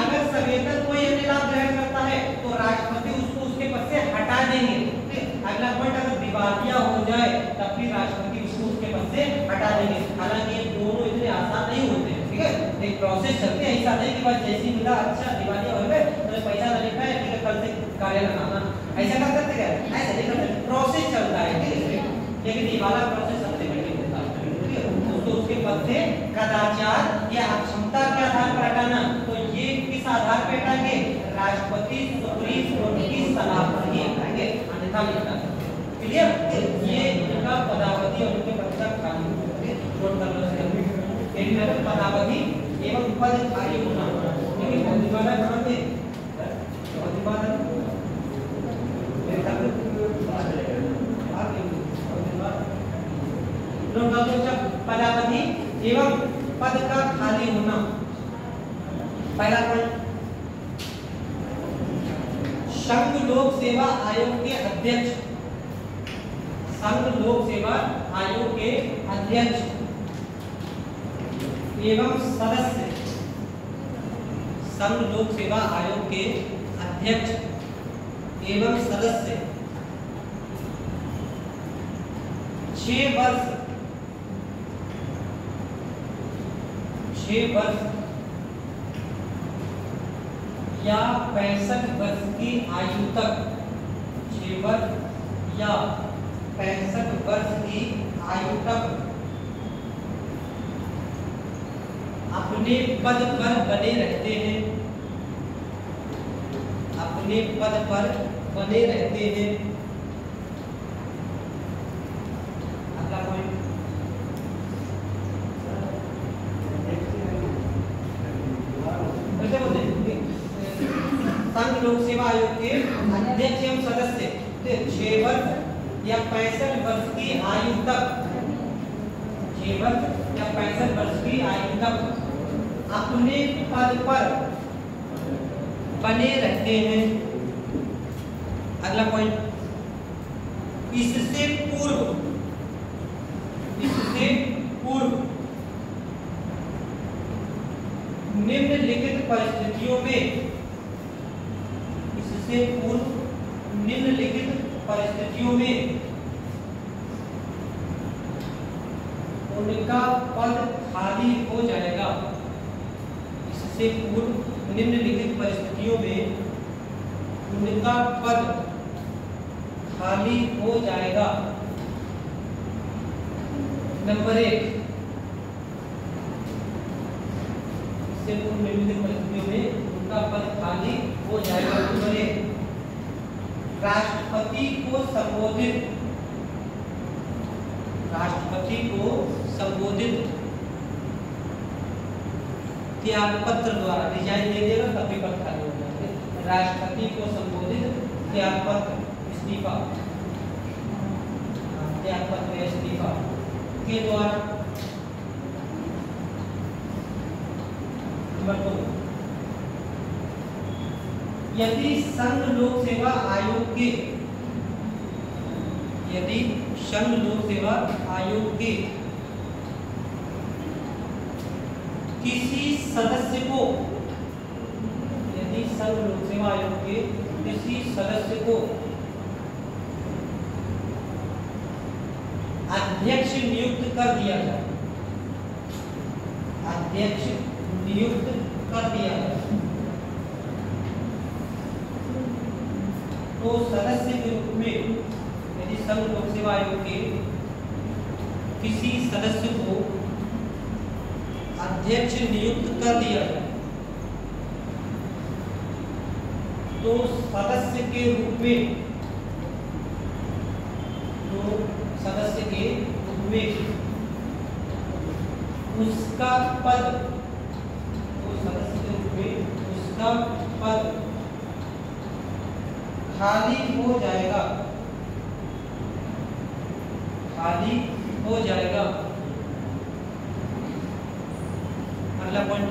अगर सवेतन कोई अन्य लाभ ग्रहण करता है तो राष्ट्रपति उसको उसके पद से हटा देंगे। अगला पॉइंट, अगर दिवालिया हो जाए तब भी राष्ट्रपति उसको उसके पद से हटा देंगे। हालांकि ये दोनों इतने आसान नहीं होते, ठीक है, एक प्रोसेस चलते हैं, ऐसा नहीं कि बस जैसी मिला अच्छा दिवालिया हो गए तो पैसा नहीं पाए, ठीक है, कल से कार्य लगाना, ऐसा कर सकते क्या? ऐसा नहीं कर सकते, प्रोसेस चलता है ठीक है, लेकिन ये वाला प्रोसेस सबसे कठिन होता है ठीक है। तो उसके पद से कदाचार या अक्षमता के आधार पर हटाना, तो ये किस आधार पर हटाएंगे? राष्ट्रपति सुप्रीम कोर्ट की सलाह पर ही हटाएंगे, अन्यथा नहीं हटाएंगे। क्लियर? ये उनका पदावधि और उनके पद का कानून नोट कर लो इसके एक है पदावधि एवं पद आयु होना, लेकिन प्रतिपादन कहां पे? प्रतिपादन मेरे ख्याल से पदावधि एवं पद का खाली होना। पहला पॉइंट, संघ लोक सेवा आयोग के अध्यक्ष, संघ लोक सेवा आयोग के अध्यक्ष एवं सदस्य, संघ लोक सेवा आयोग के अध्यक्ष एवं सदस्य 6 वर्ष या 65 वर्ष की आयु तक, 6 वर्ष या 65 वर्ष की आयु तक अपने पद पर बने रहते हैं, अपने पद पर बने रहते हैं। अगला पॉइंट, संघ लोक सेवा आयोग के अध्यक्ष एवं सदस्य 6 वर्ष या 65 वर्ष की आयु तक, 6 वर्ष या 65 वर्ष की आयु तक अपने पद पर बने रहते हैं। अगला पॉइंट, इससे पूर्व निम्नलिखित परिस्थितियों में, इससे पूर्व निम्नलिखित परिस्थितियों में उनका पद खाली हो जाएगा, इससे पूर्व निम्नलिखित परिस्थितियों में उनका पद खाली हो जाएगा। नंबर 1, इससे पूर्व निम्नलिखित परिस्थितियों में उनका पद खाली हो जाएगा। नंबर 1, राष्ट्रपति को संबोधित, राष्ट्रपति को संबोधित त्याग पत्र द्वारा, रिजाइन दे देगा तभी पद खाली हो जाएगा। राष्ट्रपति को संबोधित त्याग पत्र, इस्तीफा, त्याग पत्र इस्तीफा के द्वारा। नंबर 2, यदि संघ लोक सेवा आयोग के, यदि संघ लोक सेवा आयोग के किसी सदस्य को, यदि संघ लोक सेवा आयोग के किसी सदस्य को अध्यक्ष नियुक्त कर दिया जाए, अध्यक्ष नियुक्त कर दिया जाए, तो सदस्य के रूप में, यदि संघ लोक सेवा आयोग के किसी सदस्य को अध्यक्ष नियुक्त कर दिया जाए, तो सदस्य के रूप में, तो सदस्य के रूप में उसका पद, तो सदस्य के रूप में उसका पद खाली हो जाएगा, खाली हो जाएगा। अगला पॉइंट,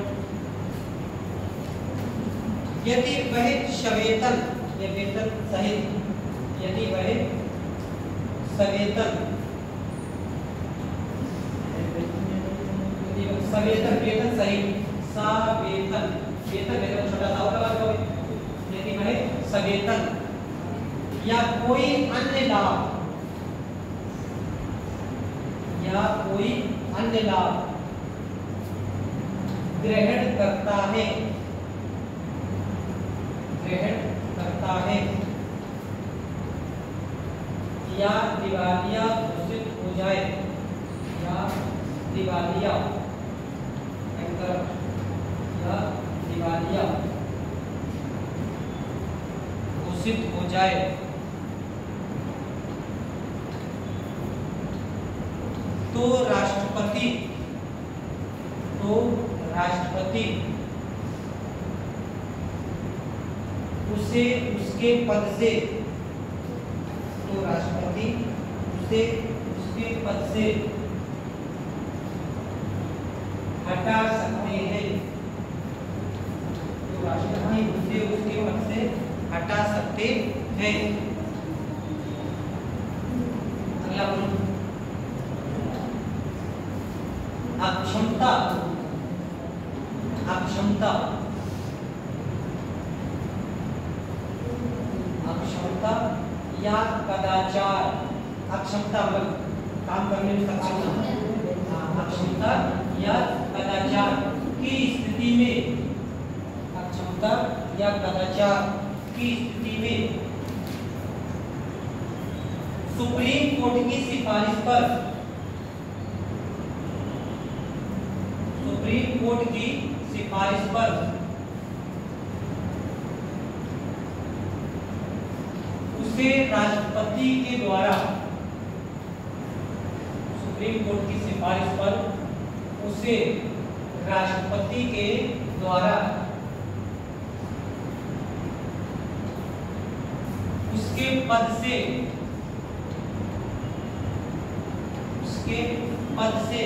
यदि वह सवेतन या वेतन सहित, यदि वह सवेतन, सवेतन वेतन सहित, सवेतन, वेतन वेतन छोटा सा होगा, यदि वह सवेतन या कोई अन्य लाभ, या कोई अन्य लाभ ग्रहण करता है, ग्रहण करता सकता है या दिवालिया घोषित हो जाए, या दिवालिया या दिवालिया घोषित हो जाए, तो राष्ट्रपति उसे उसके पद से, तो राष्ट्रपति उसे उसके पद से हटा सकते हैं, तो राष्ट्रपति उसे उसके पद से हटा सकते हैं। अगला अक्षमता, अक्षमता अक्षमता या कदाचार, अक्षमता मतलब काम करने में सक्षम, अक्षमता या कदाचार की स्थिति में, अक्षमता या कदाचार की स्थिति में सुप्रीम कोर्ट की सिफारिश पर, सुप्रीम कोर्ट की सिफारिश पर उसे राष्ट्रपति के द्वारा, सुप्रीम कोर्ट की सिफारिश पर उसे राष्ट्रपति के द्वारा उसके पद से, उसके पद से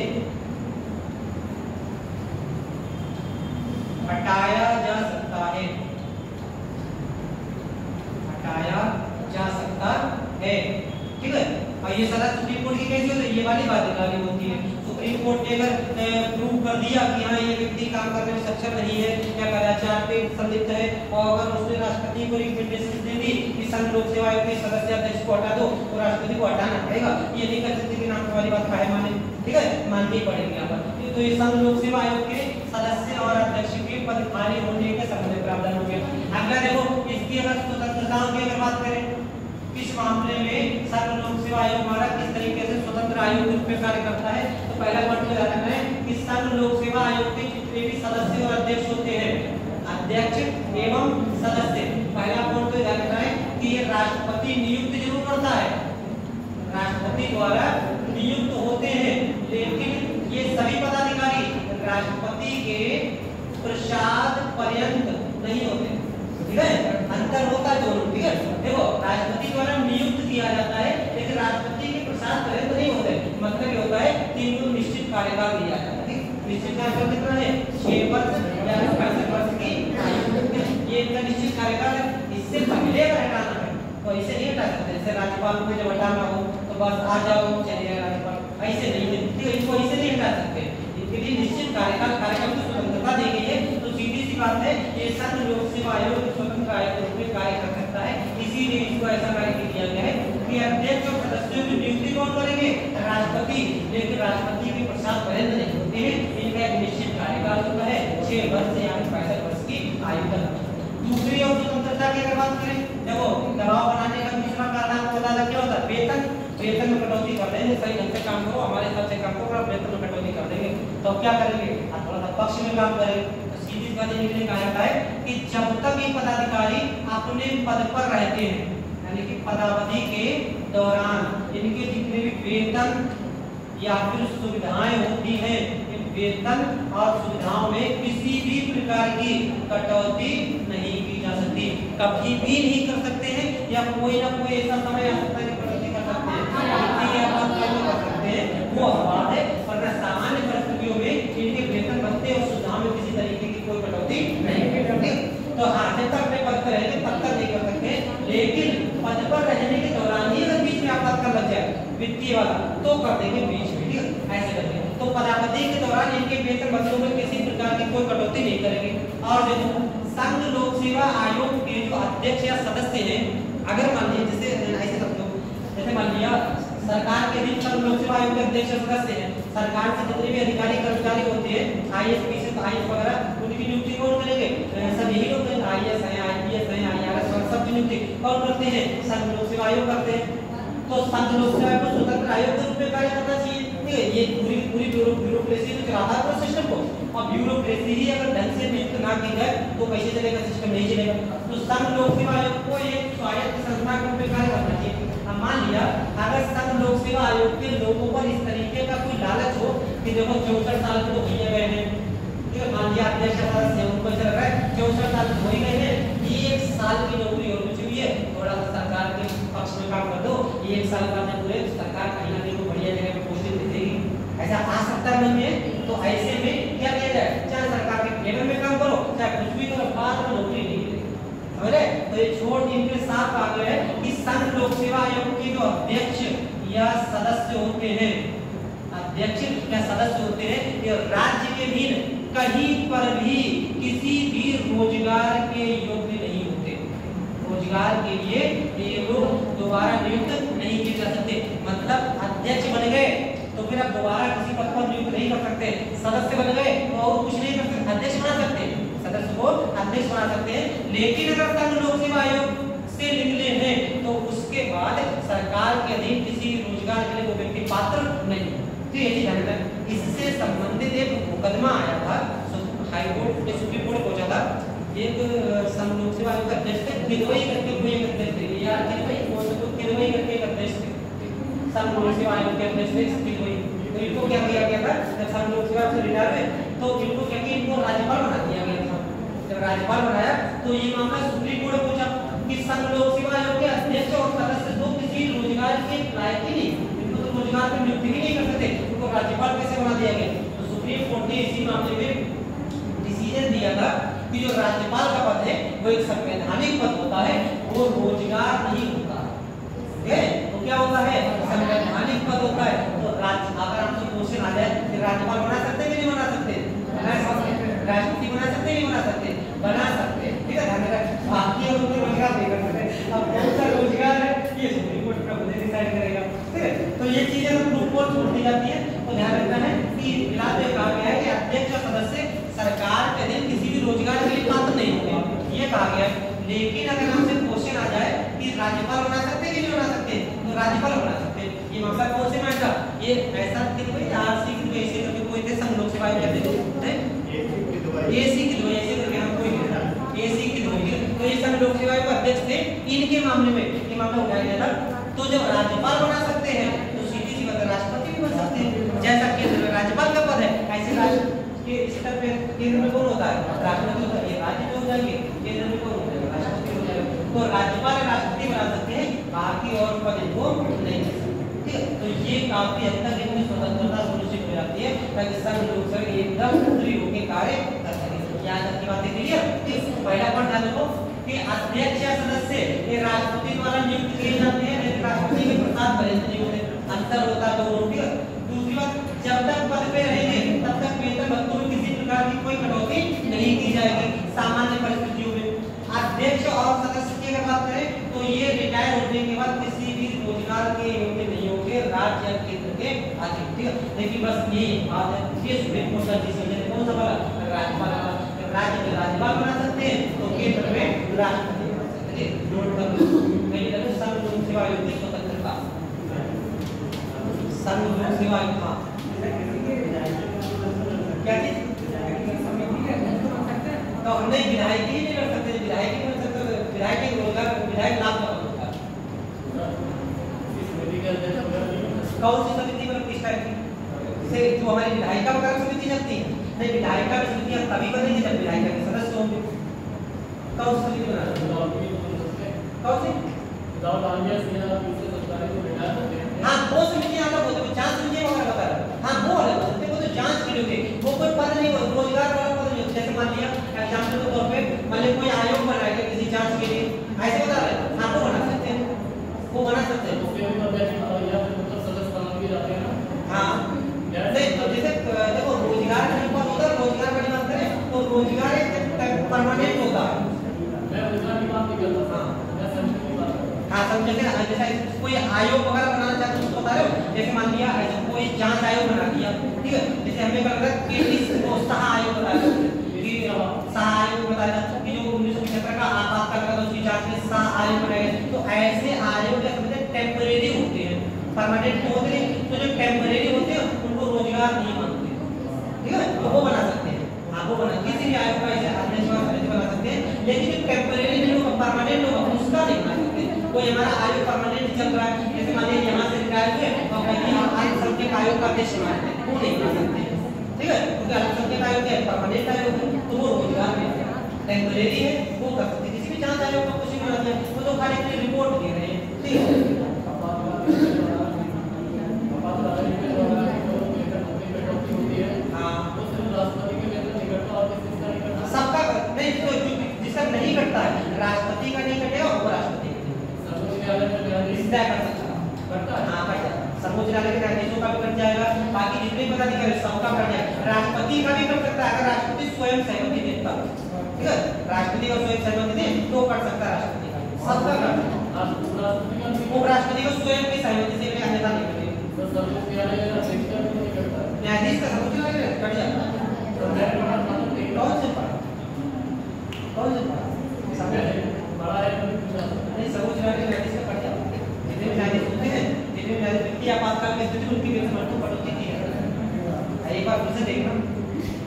हटाया जा सकता है, हटाया जा सकता है। ठीक है, और ये सारा सुप्रीम कोर्ट की कैसी होती है, ये वाली बात निकाली होती है। सुप्रीम कोर्ट ने अगर प्रूव कर दिया कि हाँ ये व्यक्ति काम करने में सक्षम नहीं है या कदाचार पे संलिप्त है, और अगर उसने राष्ट्रपति को रिकमेंडेशन दे दी कि संघ लोक सेवा आयोग के सदस्य अध्यक्ष को हटा दो, तो राष्ट्रपति को हटाना पड़ेगा। ये नहीं कर सकते कि नाम वाली बात काहे माने, ठीक है, माननी पड़ेगी यहाँ पर। तो ये संघ लोक सेवा आयोग के सदस्य और अध्यक्ष के पद खाली होने के संबंध में प्रावधान हो गया। अगला देखो, इसकी अगर स्वतंत्रताओं की अगर बात करें, किस मामले में संघ लोक सेवा आयोग हमारा किस तरीके से स्वतंत्र आयोग के रूप में कार्य करता है, तो पहला पॉइंट याद रखना है कि संघ लोक सेवा आयोग के जितने भी सदस्य और अध्यक्ष होते हैं, अध्यक्ष एवं सदस्य, पहला पॉइंट तो याद रखना है कि ये राष्ट्रपति नियुक्त जरूर करता है, राष्ट्रपति द्वारा नियुक्त होते हैं, लेकिन ये सभी पदाधिकारी राष्ट्रपति के प्रसाद पर्यंत नहीं होते। ठीक है, अंतर होता है दोनों। ठीक है, देखो राष्ट्रपति द्वारा नियुक्त किया जाता है, लेकिन राष्ट्रपति के प्रसाद पर्यंत नहीं होते। मतलब ये होता है कि इनको निश्चित कार्यकाल दिया जाता है। निश्चित कार्यकाल कितना है, 6 वर्ष या 65 वर्ष की आयु, ये इनका निश्चित कार्यकाल है। इससे पहले अगर हटाना है तो ऐसे नहीं हटा सकते, जैसे राज्यपाल को जब हटाना हो तो बस आ जाओ चलिए राज्यपाल, ऐसे नहीं है। ठीक है, इनको ऐसे नहीं हटा सकते, इनके लिए निश्चित कार्यकाल की स्वतंत्रता दी गई है। तो सीधी सी बात है, ये संघ लोक सेवा आयोग स्वतंत्र आयोग के रूप में कार्य कर सकता है, इसीलिए इसको ऐसा कार्य किया गया है कि अध्यक्ष और सदस्यों की नियुक्ति कौन करेंगे, राष्ट्रपति, लेकिन राष्ट्रपति के प्रसाद पर्यंत नहीं होते हैं। इनका एक निश्चित कार्यकाल होता है 6 वर्ष या 65 वर्ष की आयु तक। दूसरी और स्वतंत्रता की अगर बात करें, देखो दबाव बनाने का दूसरा कारण होता है क्या होता है, वेतन, वेतन में कटौती कर देंगे, सही ढंग से काम करो, हमारे हिसाब से काम करो, वेतन में कटौती कर देंगे, तो क्या करेंगे, थोड़ा सा पक्ष में काम करेंगे। तो सीधी बात ये कहा जाता है कि जब तक ये पदाधिकारी अपने पद पर रहते हैं, यानी कि पदावधि के दौरान इनके जितने भी वेतन या फिर सुविधाएं होती हैं, इन वेतन और सुविधाओं में किसी भी प्रकार की कटौती नहीं की जा सकती, कभी भी नहीं कर सकते हैं, या कोई ना कोई ऐसा समय आ सकता है कि कटौती कर सकते हैं, कर सकते हैं, वो अपवाद है, वरना सामान्य परिस्थितियों में इनके वेतन भत्ते और सुविधाओं में किसी तरीके की कोई कटौती नहीं की जाती। तो हाँ, जब तक अपने पद पर रहेंगे तब तक नहीं कर सकते, लेकिन पद पर रहने के दौरान ही अगर बीच में आपातकाल लग जाए वित्तीय वाला तो कर देंगे बीच में, ठीक है, ऐसे करते हैं। तो पदावधि के दौरान इनके वेतन भत्तों में किसी प्रकार की कोई कटौती नहीं करेंगे। और देखो, संघ लोक सेवा आयोग के जो अध्यक्ष या सदस्य हैं, अगर मान लीजिए जैसे ऐसे समझो, जैसे मान लिया सरकार के भी संघ लोक सेवा आयोग के अध्यक्ष सदस्य हैं, सरकार के जितने भी अधिकारी कर्मचारी होते हैं, IAS IAS वगैरह उनकी नियुक्ति कौन करेंगे? सब यही लोग करेंगे। IAS है, IPS है, IRS वगैरह सब की नियुक्ति कौन करते हैं? संघ लोक सेवा आयोग करते हैं। तो संघ लोक सेवा आयोग को स्वतंत्र आयोग के रूप में कार्य करना चाहिए। ठीक है, ये पूरी ब्यूरोक्रेसी तो चलाता है पूरे सिस्टम को, और ब्यूरोक्रेसी ही अगर ढंग से नियुक्त ना की जाए तो कैसे चलेगा सिस्टम? नहीं चलेगा। तो संघ लोक सेवा आयोग को एक स्वायत्त संस्था के रूप में कार्य करना चाहिए। अब मान लिया अगर संघ लोक सेवा आयोग के लोगों पर इस तरीके का कोई लालच हो कि देखो 64 साल के तो भैया गए हैं, ठीक है, मान लिया अध्यक्ष से उनको चल रहा है 64 साल हो ही गए हैं, 1 साल की नौकरी और बची हुई है, थोड़ा सा सरकार के पक्ष में काम कर दो, 1 साल का जब पूरे सरकार कहीं ना कहीं को बढ़िया जगह पे पोस्टिंग दे देगी, ऐसा आ सकता है नहीं। तो ऐसे में क्या किया जाए? चाहे सरकार के केडर में काम करो, चाहे कुछ भी करो, बाद में नौकरी नहीं मिलेगी। समझे? तो ये छोड़ इनके साथ आ गए कि संघ लोक सेवा आयोग के जो अध्यक्ष या सदस्य होते हैं, अध्यक्ष या सदस्य होते हैं, ये राज्य के भी कहीं पर भी किसी भी रोजगार के योग्य नहीं होते। रोजगार के लिए ये लोग दोबारा नियुक्त नहीं किए जा सकते। मतलब अध्यक्ष बन गए तो फिर अब दोबारा किसी पद पर नियुक्त नहीं कर सकते, सदस्य बन गए तो और कुछ नहीं कर सकते, अध्यक्ष बना सकते हैं, सदस्य को अध्यक्ष बना सकते हैं। लेकिन अगर संघ लोक सेवा आयोग से निकले हैं तो उसके बाद सरकार के अधीन किसी रोजगार के लिए कोई व्यक्ति पात्र नहीं। तो ये चीज ध्यान रखना। इससे संबंधित एक मुकदमा आया था, हाई कोर्ट के सुप्रीम कोर्ट पहुंचा था। एक संघ लोक सेवा आयोग का अध्यक्ष थे, किदवई करके कोई एक अध्यक्ष थे, यार किदवई करके एक अध्यक्ष थे, संघ लोक सेवा आयोग के अध्यक्ष थे किदवई। तो इनको क्या किया गया था, जब संघ लोक सेवा से रिटायर हुए तो इनको क्या कि इनको राज्यपाल बना दिया गया था। जब राज्यपाल बनाया तो ये मामला सुप्रीम कोर्ट पहुंचा कि संघ लोक सेवा आयोग के अध्यक्ष और सदस्य तो किसी रोजगार के लायक ही नहीं, इनको तो रोजगार में नियुक्ति ही नहीं कर सकते, उनको राज्यपाल कैसे बना दिया गया? तो सुप्रीम कोर्ट ने इसी मामले में डिसीजन दिया था कि जो राज्यपाल का पद है वो एक संवैधानिक पद होता है, वो रोजगार नहीं होता है। तो क्या होता है? संवैधानिक पद होता है। तो अगर हमसे क्वेश्चन आ जाए कि राज्यपाल बना सकते हैं कि नहीं बना सकते? राष्ट्रपति बना सकते नहीं बना सकते? बना सकते। ठीक है, ध्यान रखना। भारतीय रोजगार नहीं कर सकते। अब कौन सा रोजगार है ये सुप्रीम कोर्ट का खुद डिसाइड करेगा। ठीक है, तो ये चीजें हम ग्रुप पर छोड़ दी जाती है। तो ध्यान रखना है कि फिलहाल में कहा गया है कि अध्यक्ष और सदस्य सरकार के अधीन किसी भी रोजगार के लिए पात्र नहीं होंगे, ये कहा गया है। लेकिन अगर हमसे क्वेश्चन आ जाए कि राज्यपाल बना सकते हैं कि नहीं बना सकते, तो राज्यपाल बना सकते हैं। ये मामला कौन से में था? ये ऐसा कि कोई आरसी की वजह से करके कोई थे संघ लोक सेवा आयोग कहते थे, एसी की वजह से करके हम कोई एसी की वजह, तो ये संघ लोक सेवा आयोग के अध्यक्ष थे। इनके मामले में ये मामला उठाया गया था। तो जब राज्यपाल बना सकते हैं तो सीधी सी बात है राष्ट्रपति भी बन सकते हैं। जैसा केंद्र में राज्यपाल का पद है, ऐसे राष्ट्र के स्तर पे केंद्र में कौन होता है? राष्ट्रपति होता है। ये राज्य में हो जाएंगे, केंद्र में कौन होता है? राष्ट्रपति हो जाएगा। तो राज्यपाल राष्ट्रपति बना सकते हैं, बाकी और पद इनको नहीं मिल सकते। ठीक है, तो ये काफी हद तक इनकी स्वतंत्रता सुनिश्चित हो जाती है ताकि संघ लोक सेवा एकदम फ्री होकर कार्य कर सके। यहाँ तक की बातें क्लियर? पहला पॉइंट ध्यान रखो कि अध्यक्ष या सदस्य ये राष्ट्रपति द्वारा नियुक्त किए जाते हैं, लेकिन राष्ट्रपति के प्रसाद पर्यंत नहीं होते, अंतर होता है दोनों। ठीक है, दूसरी बात, जब तक पद पे रहेंगे तब तक वेतन भत्तों में किसी प्रकार की कोई कटौती नहीं की जाएगी सामान्य परिस्थितियों में। अध्यक्ष और सदस्य की अगर बात करें तो ये रिटायर होने के बाद किसी भी रोजगार के योग्य नहीं होंगे राज्य या केंद्र के अधीन। ठीक है, लेकिन बस यही बात है, ये सुप्रीम कोर्ट का डिसीजन कौन सा वाला? राज्यपाल। राज्य में राज्यपाल बना सकते हैं तो केंद्र में राष्ट्रपति बना सकते हैं। नोट कर लो, पहले तो संघ लोक सेवा आयोग की स्वतंत्रता, संघ लोक सेवा आयोग क्या चीज? तो हमने विधायक ही नहीं कर सकते, विधायक ही बन सकते, विधायक रोजगार विधायक लाभ होता है। कौन सी समिति बन किस टाइप की से जो हमारी विधायिका वगैरह समिति चलती है? नहीं, विधायिका की समितियां तभी बनेगी जब विधायिका के सदस्य होंगे। कौन सी समिति बना? कौन सी? हाँ, वो समितियां अलग होती है, जांच समितियां वगैरह बता रहा है। हाँ, वो अलग होती है, वो तो जांच के लिए होती है, वो कोई पद नहीं, रोजगार वाला पद नहीं। जैसे मान लिया एग्जाम्पल के तौर पे मान लिया कोई आयोग बनाएगा किसी जांच के लिए, ऐसे बता रहे हैं। हाँ, वो बना सकते हैं, वो बना सकते हैं। हाँ, नहीं तो जैसे देखो रोजगार का पद होता है, रोजगार की बात करें तो रोजगार एक परमानेंट होता है। मैं रोजगार की बात नहीं करता। हाँ, समझते हैं। जैसे कोई आयोग वगैरह बनाना चाहते हो उसको बता रहे हो, जैसे मान लिया ऐसे कोई जांच आयोग बना दिया, ठीक है, जैसे हमें कर रहा है कि इसको सह आयोग बता रहे कि सह आयोग बता रहा कि जो 1975 का आपातकाल का उसकी जांच में सह आयोग बनाया। तो ऐसे आयोग क्या समझते हैं, टेम्परेरी होते हैं, परमानेंट होते हैं। तो जो टेम्परेरी होते हैं उनको रोजगार नहीं मांगते, ठीक है, तो वो बना सकते हैं, आप वो बना किसी भी आयोग का ऐसे अध्यक्ष बना सकते हैं। लेकिन जो टेम्परेरी नहीं होगा, परमानेंट होगा, उसका नहीं बना सकते। कोई हमारा आयोग परमानेंट चल रहा है, जैसे मान लीजिए यहाँ से रिटायर हुए और कहीं अल्पसंख्यक आयोग का अध्यक्ष बनाते हैं, वो नहीं बना सकते, ठीक है, क्योंकि अल्पसंख्यक आयोग क्या है, परमानेंट आयोग है, तो वो रोजगार में टेम्परेरी है, वो कर सकते हैं। किसी भी जांच आयोग का कुछ भी बनाते हैं, वो तो खाली अपनी रिपोर्ट दे रहे हैं, ठीक है। सबका नहीं, तो जिसका नहीं करता है, राष्ट्रपति का नहीं कटेगा, उपराष्ट्रपति सर्वोच्च न्यायालय के न्यायाधीशों का भी कट जाएगा, बाकी जितने पदाधिकारी सबका कट जाएगा। राष्ट्रपति का भी कर सकता है, अगर राष्ट्रपति स्वयं सहमति देता है, ठीक है, राष्ट्रपति का स्वयं सहमति दे तो कर सकता है राष्ट्रपति का, सबका कर। उपराष्ट्रपति को स्वयं की सहमति से अन्यथा नहीं करेगा। न्यायाधीश का सर्वोच्च न्यायालय कट जाएगा। कौन से पद, कौन से पद बड़ा है, नहीं सर्वोच्च न्यायालय न्यायाधीश का कट जाएगा। जितने न्यायाधीश होते हैं, जितने न्यायाधीश वित्तीय आपातकाल की स्थिति उनकी वेतन में कटौती की है। एक बार फिर से देखना,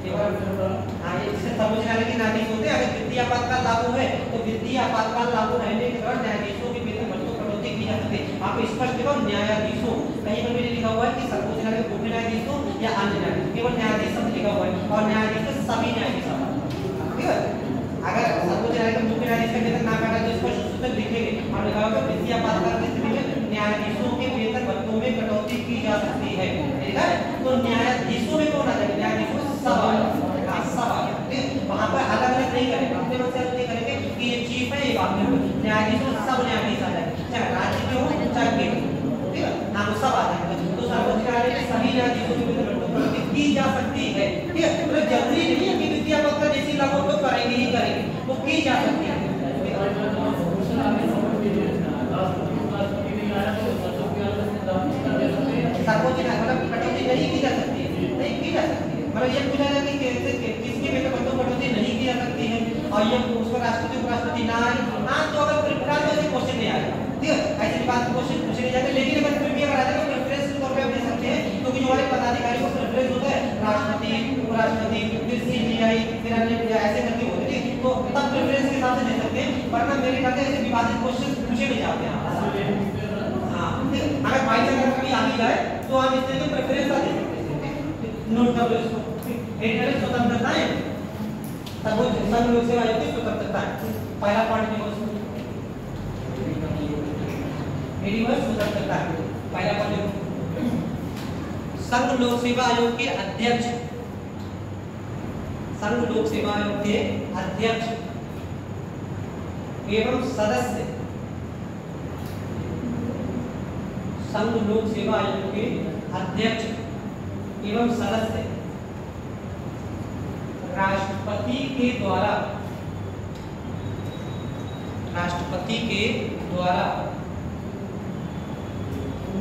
एक बार हाँ, ये जैसे सर्वोच्च न्यायालय के न्यायाधीश होते हैं, अगर वित्तीय आपातकाल लागू है तो वित्तीय आपातकाल लागू रहने के दौरान न्यायाधीशों की वेतन में कटौती की जा सकती है। आप स्पष्ट देखो, न्यायाधीशों, कहीं पर भी लिखा हुआ है कि सर्वोच्च न्यायालय के मुख्य न्यायाधीश हो या अन्य न्यायाधीश, केवल न्यायाधीश शब्द लिखा हुआ है, और न्यायाधीश सभी न्यायाधीश, ठीक है। अगर सर्वोच्च न्यायालय के मुख्य न्यायाधीश का वेतन ना काटा तो स्पष्ट रूप से लिखेंगे और लिखा होगा वित्तीय आपातकाल की स्थिति में न्यायाधीशों के वेतन भत्तों में कटौती की जा सकती है, ठीक है। तो न्यायाधीशों में कौन आ जाएगा, न्यायाधीशों में सब आ जाएगा, वहां पर अलग अलग नहीं करेंगे, अपने मन से अलग नहीं करेंगे कि ये चीफ है ये बात नहीं, न्यायाधीशों में सब न्यायाधीश आ जाएंगे, चाहे राज्य के हो चाहे केंद्र, ठीक है, हाँ वो सब आ जाएंगे। तो सर्वोच्च न्यायालय में सभी न्यायाधीशों की वेतन कटौती की जा सकती है, ठीक है। तो जरूरी नहीं है कि वित्तीय आपातकाल जैसी लागू तो करेंगे ही करेंगे, वो की जा सकती है। सर्वोच्च न्यायालय मतलब कटौती नहीं की जा सकती है, नहीं की जा सकती है, मतलब ये पूछा जाए कि किसके वेतन भत्तों कटौती नहीं की जा सकती है, और ये उसको राष्ट्रपति उपराष्ट्रपति ना आए, हाँ तो अगर प्रिफरेंस ऐसे क्वेश्चन नहीं आएगा, ठीक है, ऐसी बात क्वेश्चन पूछे नहीं जाते। लेकिन अगर फिर भी अगर आ जाएगा प्रेफरेंस के तौर पे आप दे सकते हैं, क्योंकि जो हमारे पदाधिकारी को प्रेफरेंस होता है, राष्ट्रपति उपराष्ट्रपति फिर सीजीआई फिर अन्य ऐसे करके होते हैं, तो तब प्रेफरेंस के हिसाब से दे सकते हैं, वरना मेरे ख्याल से ऐसे विवादित क्वेश्चन पूछे नहीं जाते हैं। अगर बाई चांस कभी आ भी जाए तो आप इस तरह के प्रेफरेंस दे सकते हैं। नोट कर लो इसको, एक है स्वतंत्रताएं, सर्वोच्च संघ लोक सेवा आयोग की स्वतंत्रताएं, पहला पॉइंट लिखो इसको, मेरी वह स्वतंत्रता, पहला पॉइंट लिखो। संघ लोक सेवा आयोग के अध्यक्ष, संघ लोक सेवा आयोग के अध्यक्ष एवं सदस्य, संघ लोक सेवा आयोग के अध्यक्ष एवं सदस्य राष्ट्रपति के द्वारा, राष्ट्रपति के द्वारा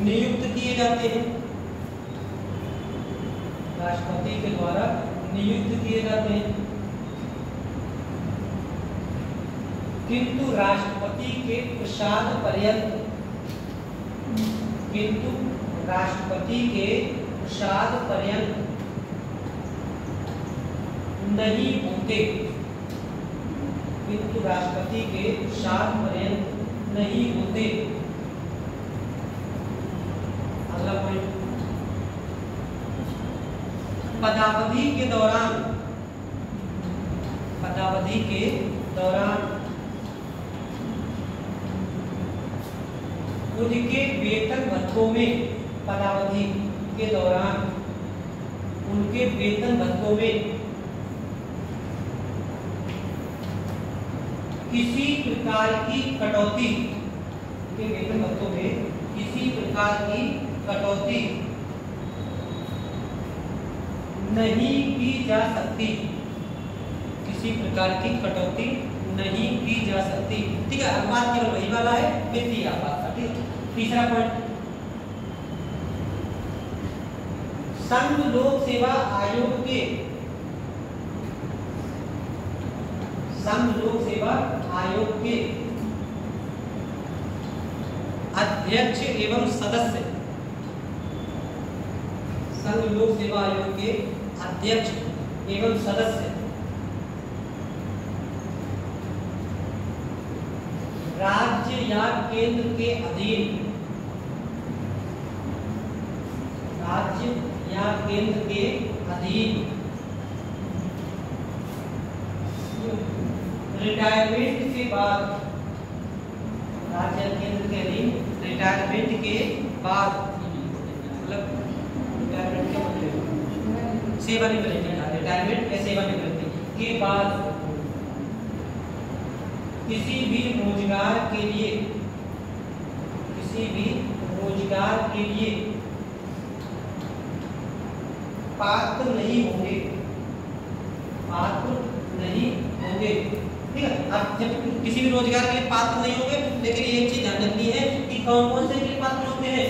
नियुक्त किए जाते हैं, राष्ट्रपति के द्वारा नियुक्त किए जाते हैं, किंतु राष्ट्रपति के प्रसाद पर्यंत, किंतु राष्ट्रपति के प्रसाद पर्यंत नहीं होते, किंतु राष्ट्रपति के प्रसाद पर्यंत नहीं होते। अगला पॉइंट, पदावधि के दौरान, पदावधि के दौरान उनके वेतन भत्तों में, पदावधि के दौरान उनके वेतन भत्तों में किसी प्रकार की कटौती, उनके वेतन भत्तों में किसी प्रकार की कटौती नहीं की जा सकती, किसी प्रकार की कटौती नहीं की जा सकती। ठीक है, अनुपात केवल वही वाला है वित्तीय आपात का। ठीक है, तीसरा पॉइंट, संघ लोक सेवा आयोग के अध्यक्ष एवं सदस्य, संघ लोक सेवा आयोग के अध्यक्ष एवं सदस्य राज्य या केंद्र के अधीन, राज्य या केंद्र के अधीन रिटायरमेंट के बाद, राज्य केंद्र के अधीन रिटायरमेंट के बाद, मतलब रिटायरमेंट के सेवानिवृत्ति, रिटायरमेंट या सेवानिवृत्ति के बाद किसी भी रोजगार के लिए, किसी भी रोजगार के लिए पात्र नहीं होंगे, पात्र नहीं होंगे। ठीक है, अब जब किसी भी रोजगार के लिए पात्र नहीं होंगे, लेकिन ये चीज ध्यान रखनी है कि कौन कौन से के लिए पात्र होते हैं।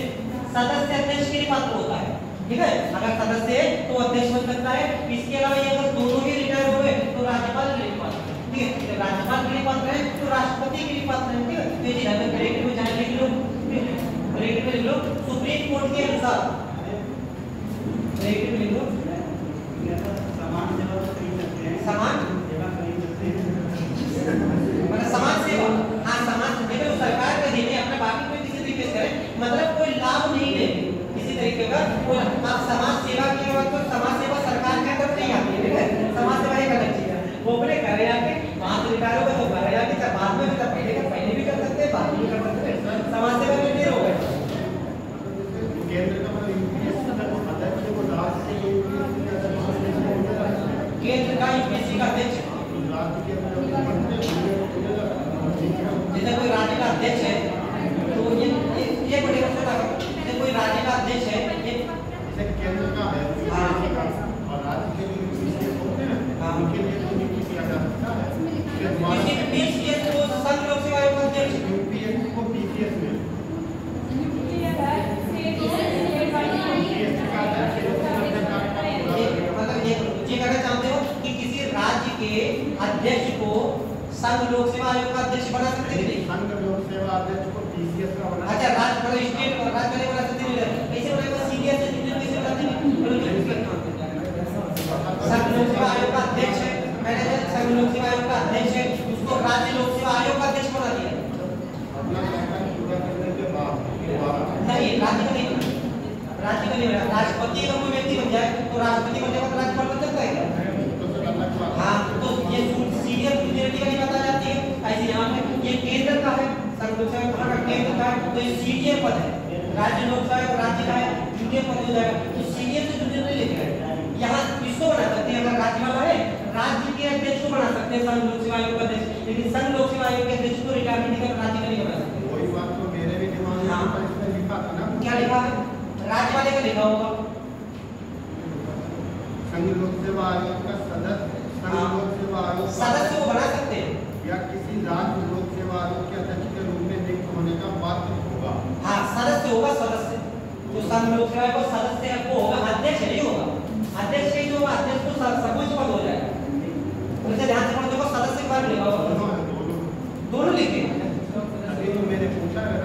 सदस्य अध्यक्ष के लिए पात्र होता है। ठीक है, अगर सदस्य है तो अध्यक्ष बन सकता है। इसके अलावा ये अगर दोनों ही रिटायर हो गए तो राज्यपाल के लिए पात्र है। ठीक है, जब राज्यपाल के लिए पात्र है तो राष्ट्रपति के लिए पात्र है। ठीक है, तो ये चीज अगर ब्रैकेट में जाए लिख लो, ब्रैकेट में लिख लो, सुप्रीम कोर्ट के अनुसार, ब्रैकेट में लिख लो, समान सेवा खरीद सकते हैं, समान सेवा खरीद सकते हैं, मतलब समान सेवा, हाँ समान सेवा सरकार के देने अपने बाकी कोई किसी तरीके से करे, मतलब कोई लाभ नहीं ले किसी तरीके का कोई। आप समाज सेवा की बात तो समाज सेवा सरकार के तरफ नहीं आती है। ठीक है, समाज सेवा एक अलग चीज है, वो अपने घर आके वहां से रिटायर हो गए तो घर आके चाहे बाद में चाहे पहले का पहले भी कर सकते हैं, बाद में भी कर सकते हैं। समाज सेवा में देर हो गए। केंद्र का केंद्र का यूपीएससी का अध्यक्ष, जैसे कोई राज्य का अध्यक्ष है तो ये बड़े जैसे कोई राज्य का अध्यक्ष है, ये केंद्र का है और राज्य के लिए होते हैं, उनके लिए तो नहीं किया जा सकता है। किसी भी पीसीएस को संघ लोक सेवा आयोग का अध्यक्ष, यूपीएस को पीसीएस में ये कहना चाहते हो कि किसी राज्य के अध्यक्ष को संघ लोक सेवा आयोग का अध्यक्ष बना सकते हैं? संघ लोक सेवा अध्यक्ष को पीसीएस का बना, अच्छा राज्य मतलब स्टेट और राज्य वाले बना सकते हैं। कैसे बनेगा? सीनियर से जूनियर कैसे बनाते हैं? संघ लोक सेवा आयोग का अध्यक्ष है, मैंने संघ लोक सेवा आयोग का अध्यक्ष है, उसको राज्य लोक सेवा आयोग का अध्यक्ष बना दिया। नहीं, राज्य का नहीं बना, राज्य का नहीं बना। राष्ट्रपति अगर कोई व्यक्ति बन जाए तो राष्ट्रपति बनने के बाद राज्यपाल बन सकता है। हाँ, तो ये सीनियर जूनियर की बात आ जाती है। ऐसे यहाँ पे ये केंद्र का है, संघ लोक सेवा का केंद्र का है, तो ये सीनियर पद है। राज्य लोक सेवा राज्य का है, जूनियर पद हो जाएगा, तो सीनियर से जूनियर नहीं लेके आए। यहाँ किसको बना सकते हैं? अगर राज्य वाला है, राज्य के अध्यक्ष को बना सकते हैं संघ लोक सेवा आयोग का अध्यक्ष, लेकिन संघ लोक सेवा आयोग के अध्यक्ष को रिटायरमेंट कर राज्य का नहीं बना सकते। वही बात तो मेरे भी दिमाग में लिखा था ना। क्या लिखा है? राज्य वाले का लिखा होगा संघ लोक सेवा आयोग का सदस्य, संघ लोक सेवा आयोग सदस्य को बना सकते हैं या किसी राज्य लोक सेवा आयोग के अध्यक्ष के रूप में नियुक्त होने का पात्र होगा। हाँ, सदस्य होगा, सदस्य जो संघ लोक सेवा आयोग का सदस्य है वो होगा, अध्यक्ष नहीं होगा। अध्यक्ष ही जो होगा, अध्यक्ष तो सर्वोच्च पद हो जाएगा। उनसे ध्यान से पढ़ो, सदस्य के बारे में लिखा होगा, दोनों लिखे। अभी मैंने पूछा है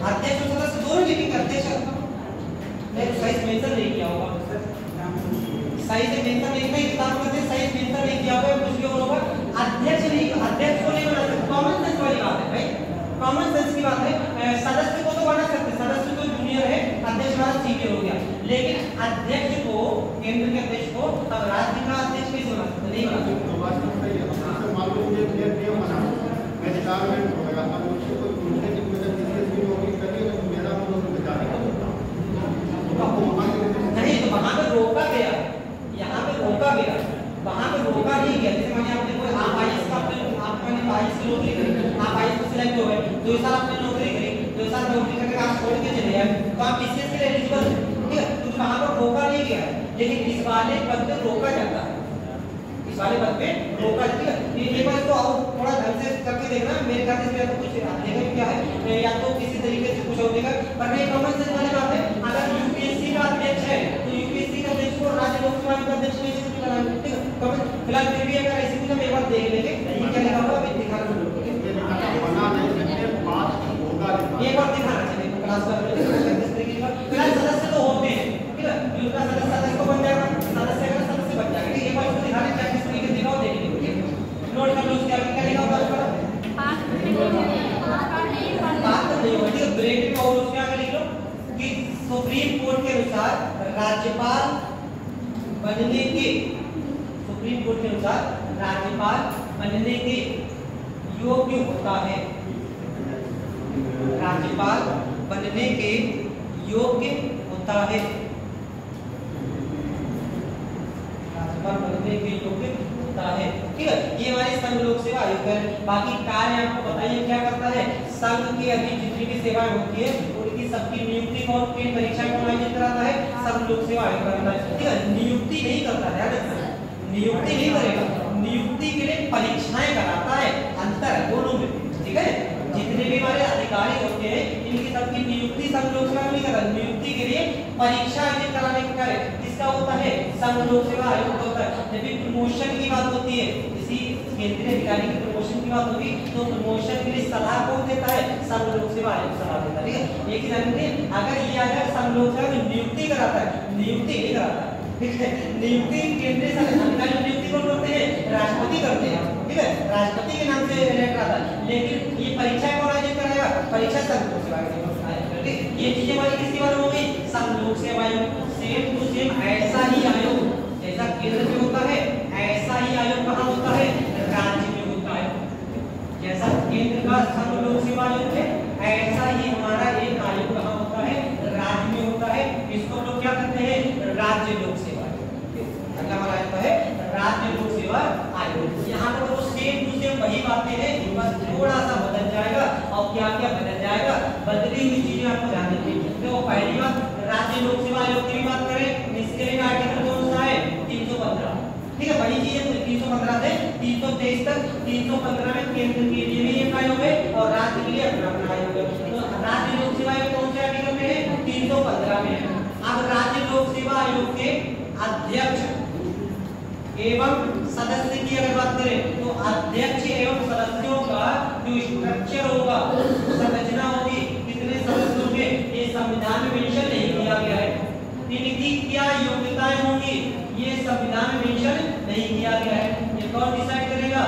अध्यक्ष और सदस्य दोनों लिखेंगे। अध्यक्ष सही मेंशन नहीं किया होगा, सही से मेंशन नहीं किया, किताब में सही मेंशन नहीं किया होगा, कुछ भी होगा। अध्यक्ष नहीं, अध्यक्ष को नहीं बना सकते। कॉमन सेंस वाली बात है भाई, कॉमन सेंस की बात है। सदस्य को तो बना सकते, सदस्य तो जूनियर है, अध्यक्ष वाला सीनियर हो गया, लेकिन अध्यक्ष को, केंद्र के अध्यक्ष को अब राज्य का अध्यक्ष कैसे बना सकते? नहीं बना सकते। तो बात तो सही है। मान लो मुझे नियम बना, मैं रिटायरमेंट हो गया, अब मुझे कोई पूछे कि मुझे किसी नौकरी करिए तो मेरा मतलब गुजारा कर सकता हूं। नहीं, तो वहां पे रोका गया, यहाँ पे रोका गया, वहां पे रोका नहीं गया। जैसे मानिए आपने कोई आप आईएएस का आपने आईएएस की नौकरी करी, आप आईएएस में सिलेक्ट हो गए, 2 साल आपने नौकरी करी, 2 साल नौकरी करके आप छोड़ के चले गए, तो आप पीसीएस के लिए एलिजिबल हैं। ठीक है, तो वहां पर रोका नहीं गया है, लेकिन इस वाले पद पे रोका जाता है, इस इस वाले पद पे रोका। ठीक है, ये बात तो और थोड़ा ढंग से करके देखना, मेरे ख्याल से इसमें तो कुछ देखा क्या है, या तो किसी तरीके से कुछ और देगा, पर नहीं कॉमन सेंस वाली बात है। अगर यूपीएससी का अध्यक्ष है तो यूपीएससी का अध्यक्ष को राज्य लोक सेवा आयोग का अध्यक्ष नहीं से बनाना। ठीक है, कॉमन फिलहाल फिर भी अगर ऐसे कुछ हम एक बार देख लेंगे, ये क्या लिखा हुआ अभी दिखा रहा हूं, बना नहीं सकते, बात होगा एक बार दिखाना चाहिए क्लास में इस तरीके का। फिलहाल सदस्य तो होते हैं, ठीक है, उनका सदस्य को बन जाएगा, सदस्य का सदस्य बन जाएगा। ये बात को दिखाने क्या किस तरीके से दिखाओ देख लीजिए, नोट कर लो। उसके आगे क्या लिखा होगा पर बात नहीं होती है ब्रेक में, और उसके आगे लिख लो कि सुप्रीम कोर्ट के अनुसार राज्यपाल बनने के, सुप्रीम कोर्ट के अनुसार राज्यपाल बनने के योग्य होता है, राज्यपाल बनने के योग्य होता है, राज्यपाल बनने के योग्य होता है। ठीक है, ये हमारे संघ लोक सेवा आयोग है। बाकी कार्य आपको बताइए क्या करता है। संघ के अधीन जितनी भी सेवाएं होती है उनकी सबकी नियुक्ति और केंद्र परीक्षा कौन आयोजित कराता है, संघ लोक सेवा आयोग करता है। ठीक है, नियुक्ति नहीं करता है, नियुक्ति नहीं करेगा, नियुक्ति के लिए परीक्षाएं कराता है, अंतर है दोनों में। ठीक है, जितने भी हमारे अधिकारी होते हैं इनकी सबकी नियुक्ति संघ लोक सेवा नहीं करता, नियुक्ति के लिए परीक्षा आयोजित कराने का कार्य किसका होता है, संघ लोक सेवा आयोग का होता है। जब भी प्रमोशन की बात होती है, किसी केंद्रीय अधिकारी की प्रमोशन की बात होगी तो प्रमोशन के लिए सलाह कौन देता है, संघ लोक सेवा आयोग सलाह देता है। ठीक है, एक जानते अगर ये अगर संघ लोक सेवा में नियुक्ति कराता है, नियुक्ति नहीं कराता है। ठीक है, नियुक्ति केंद्रीय अधिकारी नियुक्ति कौन करते हैं, राष्ट्रपति करते हैं। ठीक है, राष्ट्रपति के नाम से लेटर आता है, लेकिन ये परीक्षा कौन आयोजित कराएगा, परीक्षा संघ लोक सेवा आयोग। ये चीजें हमारी किसकी बारे में हो गई, संघ लोक सेवा आयोग। सेम टू सेम ऐसा ही आयोग जैसा केंद्र में होता है ऐसा ही आयोग कहाँ होता है, राज्य में होता है। जैसा केंद्र का संघ लोक सेवा आयोग है ऐसा ही हमारा एक आयोग कहाँ होता है, राज्य में होता है। इसको लोग क्या कहते हैं, राज्य लोक सेवा आयोग। अगला हमारा आता है राज्य लोक सेवा आयोग। यहाँ पर तो सेम टू सेम वही बातें हैं, बस थोड़ा सा बदल जाएगा। और क्या क्या बदल जाएगा, बदली हुई चीजें आपको ध्यान रखनी है। देखो पहली बात, राज्य लोक सेवा आयोग की बात करें, इसके लिए आर्टिकल कौन सा है, 315। ठीक है, बड़ी चीज है 315 से 323 तक। 315 में केंद्र के लिए भी एक आयोग है और राज्य के लिए अपना आयोग है। तो राज्य लोक सेवा आयोग कौन से आर्टिकल में है, 315 में है। अब राज्य लोक सेवा आयोग के अध्यक्ष एवं सदस्य की अगर बात करें तो अध्यक्ष एवं सदस्यों का जो स्ट्रक्चर होगा, संरचना होगी, कितने सदस्य होंगे, ये संविधान में मेंशन नहीं किया गया है। इनकी क्या योग्यताएं होंगी, ये संविधान में मेंशन नहीं किया गया है। ये कौन डिसाइड करेगा,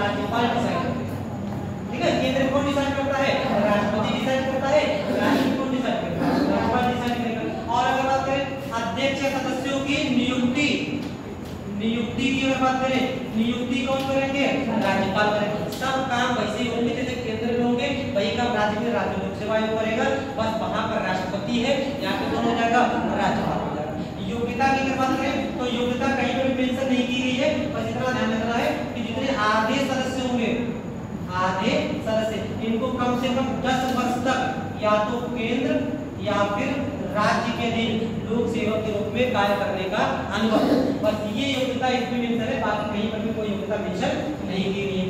राज्यपाल डिसाइड करेगा। ठीक है, केंद्र कौन डिसाइड करता है, राष्ट्रपति डिसाइड करता है, राज्य कौन डिसाइड करता है, राज्यपाल डिसाइड करेगा। और अगर बात करें अध्यक्ष सदस्यों की नियुक्ति, नियुक्ति की अगर बात करें, नियुक्ति कौन करेंगे, राज्यपाल करेंगे। सब काम वैसे ही होंगे जैसे केंद्र में होंगे, वही काम राज्य में राज्य लोक सेवा आयोग करेगा। बस वहां पर राष्ट्रपति है, यहाँ पे कौन हो जाएगा, राज्यपाल हो जाएगा। योग्यता की अगर बात करें तो योग्यता कहीं पर मेंशन नहीं की गई है, बस इतना ध्यान रखना है कि जितने आधे सदस्य होंगे, आधे सदस्य, इनको कम से कम 10 वर्ष तक या तो केंद्र या फिर राज्य के अधीन लोक सेवक के रूप में कार्य करने का अनुभव। बस ये योग्यता इसमें मेंशन है, बाकी कहीं पर भी कोई योग्यता मेंशन नहीं की गई है।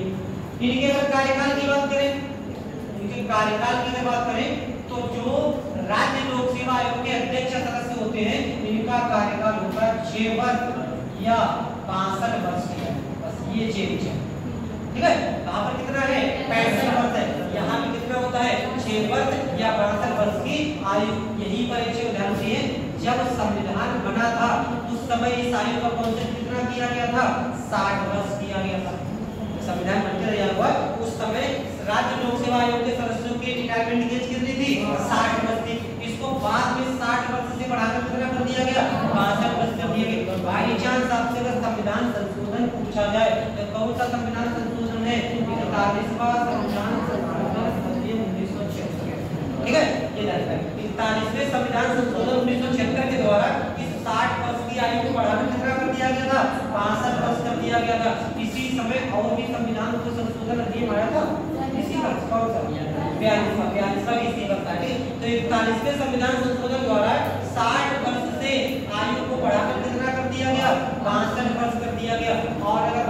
इनके अगर कार्यकाल की बात करें, इनके कार्यकाल की अगर बात करें तो जो राज्य लोक सेवा आयोग के अध्यक्ष सदस्य होते हैं इनका कार्यकाल होता है 6 वर्ष या 62 वर्ष का। बस ये चेंज है। ठीक है, कहां पर कितना है, 65 वर्ष है, यहाँ भी कितना होता है, 6 वर्ष या 62 वर्ष की आयु। यही पर एक चीज ध्यान रखिए, जब संविधान बना था उस समय इस आयु का कॉन्सेप्ट कितना किया गया था, 60 वर्ष किया गया था। संविधान बनकर तैयार हुआ उस समय राज्य लोक सेवा आयोग के सदस्यों की रिटायरमेंट एज कितनी थी, 60 वर्ष थी। इसको बाद में 60 वर्ष से बढ़ाकर कितना कर दिया गया, 62 वर्ष कर दिया गया। बाई चांस आपसे अगर संविधान संशोधन पूछा जाए तो कौन सा संविधान संशोधन है, 41वां संविधान संशोधन 1976। ठीक है, ये ध्यान रखें, 41वें संविधान संशोधन 1976 के द्वारा इस 60 वर्ष की आयु को बढ़ाकर कितना कर दिया गया था, 62 वर्ष कर दिया गया था। इसी समय और भी संविधान को संशोधन अधिनियम आया था, इसी का कौन सा 42वां इसी का था। तो 41वें संविधान संशोधन द्वारा 60 वर्ष से आयु को बढ़ाकर कितना कर दिया गया, 62 वर्ष कर दिया गया। और अगर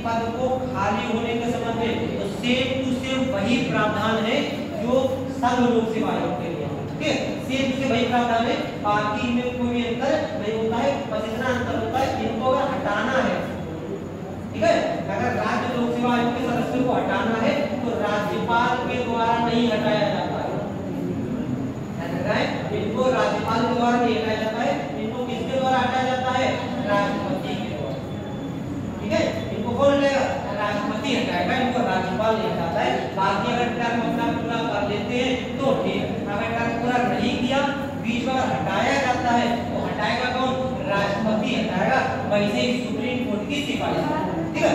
पद को खाली होने के संबंध में तो सेम टू सेम वही प्रावधान है जो संघ लोक सेवा आयोग के लिए, ठीक है, सेम टू सेम वही प्रावधान है, बाकी में कोई भी अंतर नहीं होता है। बस इतना अंतर होता है इनको अगर हटाना है, ठीक है, अगर राज्य लोक सेवा आयोग के सदस्यों को हटाना है तो राज्यपाल के द्वारा नहीं हटाया जाता है, इनको राज्यपाल के द्वारा नहीं हटाया जाता है, इनको किसके द्वारा हटाया जाता है, राष्ट्रपति के द्वारा, ठीक है, इनको कौन हटाएगा, राष्ट्रपति हटाएगा, इनको राज्यपाल नहीं हटाता है। बाकी अगर टर्म अपना पूरा कर लेते हैं तो ठीक, अगर टर्म पूरा नहीं किया बीच में हटाया जाता है तो हटाएगा कौन, राष्ट्रपति हटाएगा, वैसे ही सुप्रीम कोर्ट की सिफारिश, ठीक है।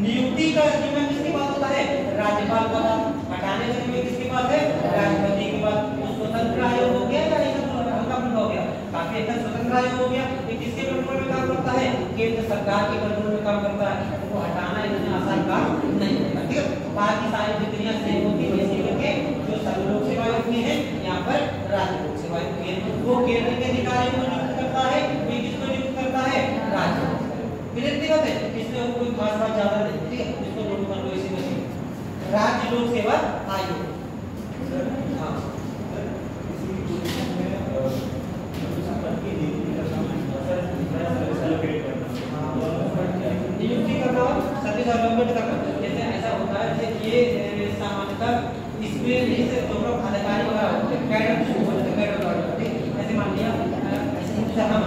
नियुक्ति का जिम्मा किसके पास होता है, राज्यपाल का, हटाने का जिम्मा किसके पास है, राष्ट्रपति के पास। तो स्वतंत्र आयोग हो गया या हल्का फुल्का हो गया, काफी अच्छा स्वतंत्र आयोग हो गया, ये किसके कंट्रोल में काम करता है, केंद्र सरकार के कंट्रोल में काम करता है, तो हटाना इतना आसान काम नहीं होगा, ठीक है। बाकी सारी प्रक्रिया सेम होती है, वैसे करके जो संघ लोक सेवा आयोग की है यहाँ पर राज्य लोक सेवा आयोग की है, वो केंद्र के अधिकारियों को नियुक्त करता है, ये किसको नियुक्त करता है, राज्य, क्लियर बात है, इसमें कोई खास बात ज्यादा नहीं, ठीक है, इसको नोट कर लो इसी में, राज्य लोक सेवा आयोग। हाँ नियुक्ति करना और सर्विस अलॉटमेंट करना, जैसे ऐसा होता है जैसे ये सामान्यतः इसमें जैसे दोनों अधिकारी वगैरह होते हैं, कैडर जिसको बोलते हैं, कैडर होते हैं, ऐसे मान लिया ऐसे हम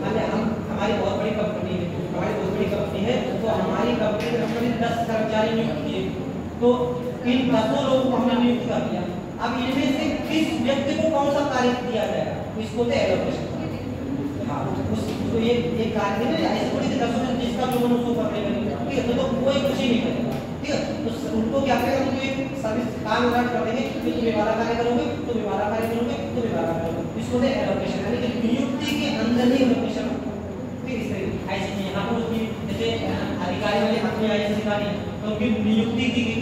मान लिया हम हमारी बहुत बड़ी कंपनी है, हमारी बहुत बड़ी कंपनी है, तो हमारी कंपनी ने हमने 10 कर्मचारी नियुक्त किए, तो इन 10 लोगों को हमने नियुक्त कर दिया, अब इनमें से किस व्यक्ति को कौन सा कार्य दिया जाएगा, इसको तो एलोकेशन, हाँ उसको ये कार्य है ना, ऐसे थोड़ी 10 में जिसका जो मन उसको करने लगे, ठीक है, तो कोई कुछ ही नहीं करेगा, ठीक है, तो उनको क्या करेगा, उनको एक सर्विस काम अलॉट कर देंगे कि तुम ये वाला कार्य करोगे, तुम ये वाला कार्य करोगे, तुम ये वाला करोगे, इसको तो एलोकेशन, यानी कि नियुक्ति के अंदर ही एलोकेशन, ठीक है, ऐसे नहीं यहाँ पर उसकी जैसे अधिकारी वाले हाथ में आई अधिकारी तो उनकी नियुक्ति की गई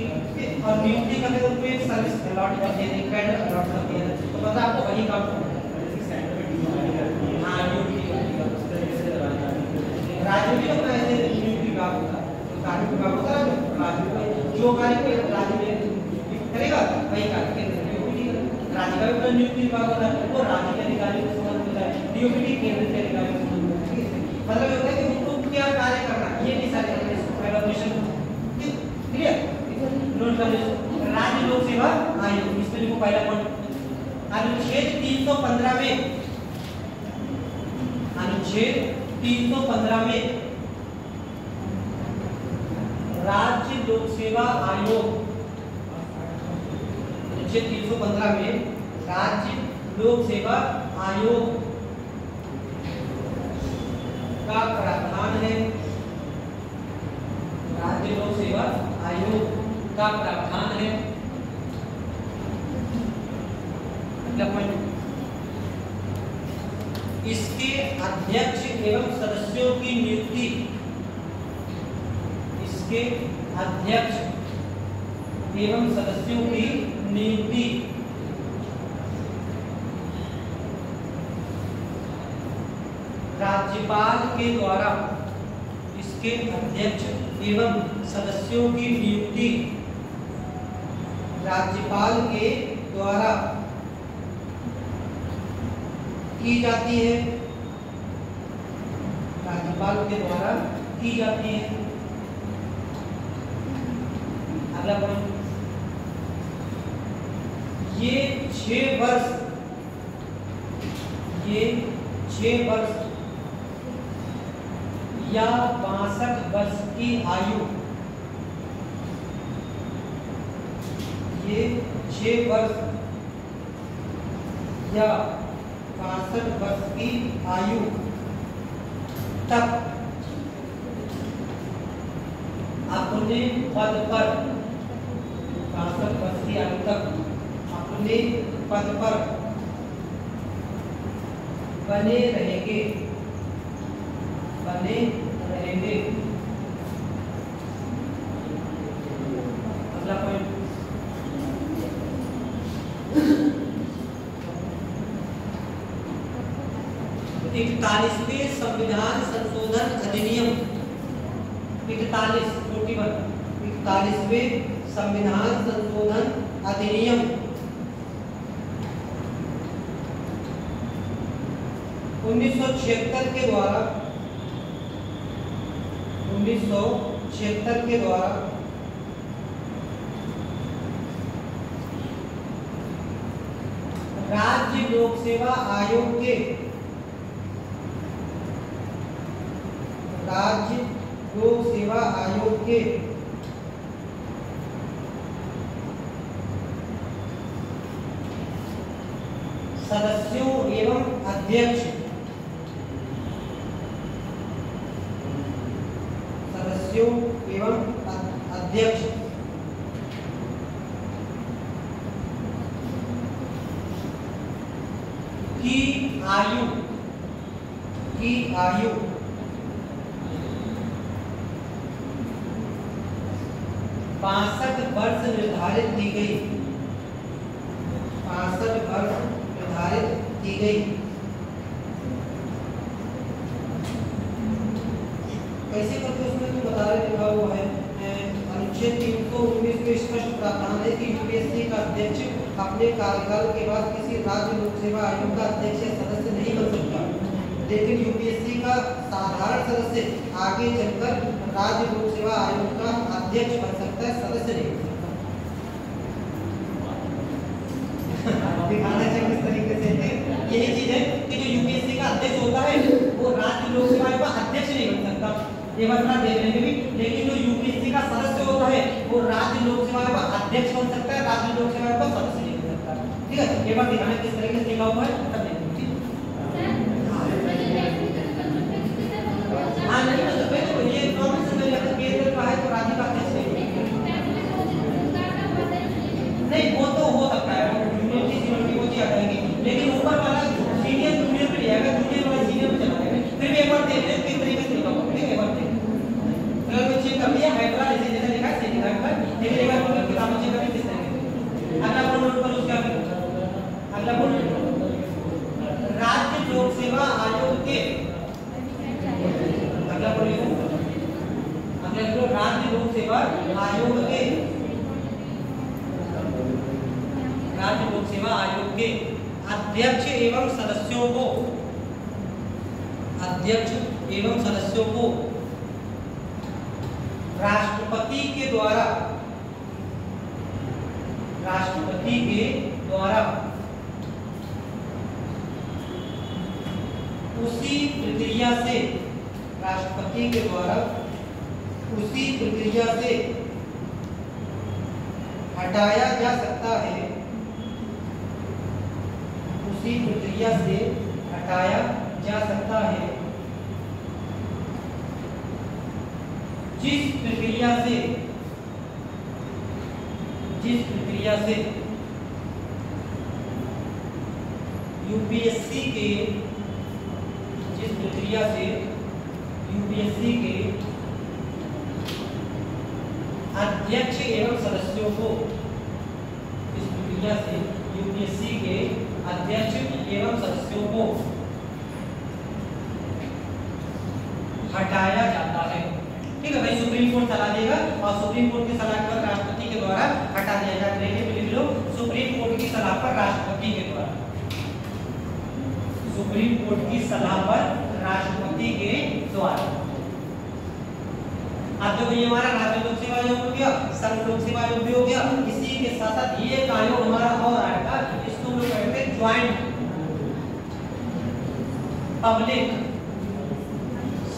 और नियुक्ति करके उनको एक सर्विस अलॉट कर दिया, एक कैडर अलॉट कर दिया, तो पता आपको वही काम करना है। हाँ नियुक्ति राज्य में अपना ऐसे नियुक्ति विभाग होता है, तो कार्य विभाग होता है राज्य में, जो कार्य को राज्य में करेगा वही कार्य केंद्र में, राज्य का भी अपना नियुक्ति विभाग होता है, वो राज्य के अधिकारियों से संबंधित होता है, नियुक्ति केंद्र के अधिकारियों से संबंधित है, मतलब ये होता है कि उनको क्या कार्य करना ये डिसाइड करना है, एलोकेशन, क्लियर, नोट कर लीजिए। राज्य लोक सेवा आयोग, इसमें लिखो पहला पॉइंट, अनुच्छेद 315 में, अनुच्छेद 315 में राज्य लोक सेवा आयोग, अनुच्छेद 315 में राज्य लोक सेवा आयोग का प्रावधान है, राज्य लोक सेवा आयोग का प्रावधान है, इसके अध्यक्ष एवं सदस्यों की नियुक्ति, इसके अध्यक्ष एवं सदस्यों की नियुक्ति राज्यपाल के द्वारा, इसके अध्यक्ष एवं सदस्यों की नियुक्ति राज्यपाल के द्वारा की जाती है, राज्यपाल के द्वारा की जाती है। अगला पॉइंट, ये 6 वर्ष, ये 6 वर्ष या 62 वर्ष की आयु, ये 6 वर्ष या 62 वर्ष की आयु तक अपने पद पर, 62 वर्ष की आयु तक अपने पद पर बने रहेंगे, बने रहेंगे। अगला पॉइंट, इकतालीसवें संविधान संशोधन अधिनियम 41वें संविधान संशोधन अधिनियम 1976 के द्वारा राज्य लोक सेवा आयोग के सदस्यों एवं अध्यक्ष की आयु 65 वर्ष निर्धारित की गई। कैसे करते उसमें तो बता रहे लिखा हुआ है अनुच्छेद 319 में स्पष्ट प्रावधान है कि यूपीएससी का अध्यक्ष अपने कार्यकाल के बाद किसी राज्य लोक सेवा आयोग का अध्यक्ष या सदस्य नहीं बन सकता, लेकिन यूपीएससी का साधारण सदस्य आगे चलकर राज्य लोक सेवा आयोग का अध्यक्ष बन सकता है, सदस्य नहीं बन सकता। दिखाना चाहिए किस तरीके से यही चीज है कि जो यूपीएससी का अध्यक्ष होता है वो राज्य लोक सेवा आयोग का अध्यक्ष नहीं बन सकता, ये बात देख लेंगे भी। लेकिन जो यूपीएससी का सदस्य होता है वो राज्य लोक सेवा आयोग का अध्यक्ष बन सकता है, राज्य लोक सेवा आयोग का सदस्य नहीं बन सकता। ठीक है, ये बात दिखाना किस तरीके से लिखा हुआ है तब देखेंगे। हाँ नहीं मतलब ये प्रॉब्लम से केंद्र का है तो राज्य का अध्यक्ष नहीं, वो तो हो सकता है वो चीज आ जाएगी, लेकिन ऊपर वाला सीनियर जूनियर पे जाएगा, जूनियर वाला सीनियर पे चला जाएगा। फिर भी एक बार देख लें किस तरीके से लिखा हुआ है, एक बार देख अगर मैं चेक कर लिया हैदरा जैसे जैसे लिखा है सही लिखा है, लेकिन एक बार बोलो किताब चेक करें किस तरीके से। अगला बोलो ऊपर उसका अगला बोलो राज्य लोक सेवा आयोग के अगला बोलो राज्य लोक सेवा आयोग के अध्यक्ष एवं सदस्यों को राष्ट्रपति के द्वारा उसी प्रक्रिया से हटाया जा सकता है, जिस प्रक्रिया से यूपीएससी के अध्यक्ष एवं सदस्यों को हटाया जाता है। ठीक है भाई, सुप्रीम कोर्ट सलाह देगा और सुप्रीम कोर्ट की सलाह पर राष्ट्रपति के द्वारा हटा दिया जाता है। लिख लो सुप्रीम कोर्ट की सलाह पर राष्ट्रपति के द्वारा अब जो ये हमारा राज्य लोक सेवा आयोग हो गया, संघ लोक सेवा आयोग भी हो गया, इसी के साथ साथ ये एक आयोग हमारा और आएगा, इसको हम लोग कहते हैं joint public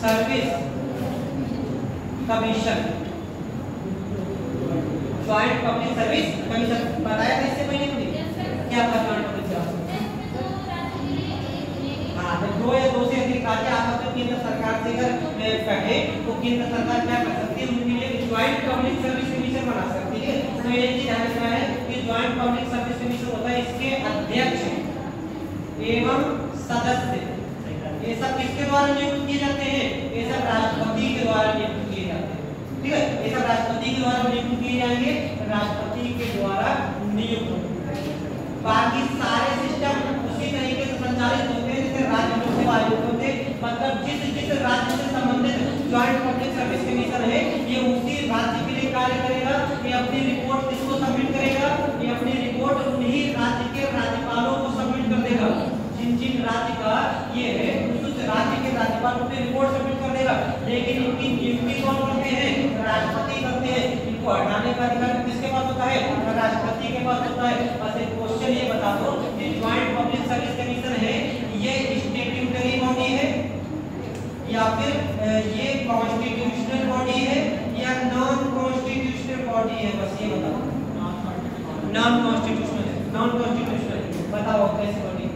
service commission. Joint public service commission बताया था इससे पहले मुझे क्या था ज्वाइंट पब्लिक सर्विस? हाँ, तो दो या दो से अधिक राज्य आपस में केंद्र सरकार से अगर कहे तो केंद्र सरकार क्या कर सकती है, उनके लिए ज्वाइंट पब्लिक सर्विस कमीशन बना सकती है। तो ये चीज ध्यान रखना है कि ज्वाइंट पब्लिक सर्विस कमीशन होता है, इसके अध्यक्ष एवं सदस्य ये सब किसके द्वारा नियुक्त किए जाते हैं? ये सब राष्ट्रपति के द्वारा नियुक्त किए जाते हैं। ठीक है, ये सब राष्ट्रपति के द्वारा नियुक्त किए जाएंगे, राष्ट्रपति के द्वारा नियुक्त। बाकी सारे सिस्टम उसी तरीके से संचालित होते हैं जैसे राज्य लोक सेवा आयोग होते, मतलब जिस राज्य से संबंधित ज्वाइंट पब्लिक सर्विस कमीशन है, ये उसी राज्य के लिए कार्य करेगा। ये अपनी रिपोर्ट किसको सबमिट करेगा? ये अपनी रिपोर्ट उन्हीं राज्य के राज्यपालों को सबमिट कर देगा। जिन राज्य का ये है उस राज्य के राज्यपाल को अपनी रिपोर्ट सबमिट कर देगा। लेकिन इनकी नियुक्ति कौन करते हैं? राष्ट्रपति करते हैं। इनको हटाने का अधिकार किसके पास होता है? राष्ट्रपति के पास होता है। बस एक क्वेश्चन ये बता दो कि ज्वाइंट पब्लिक सर्विस कमीशन है, ये स्टैट्यूटरी बॉडी है या फिर ये कॉन्स्टिट्यूशनल बॉडी है या नॉन कॉन्स्टिट्यूशनल बॉडी है? बस ये बताओ। नॉन कॉन्स्टिट्यूशनल है। नॉन कॉन्स्टिट्यूशनल बताओ कैसे बॉडी?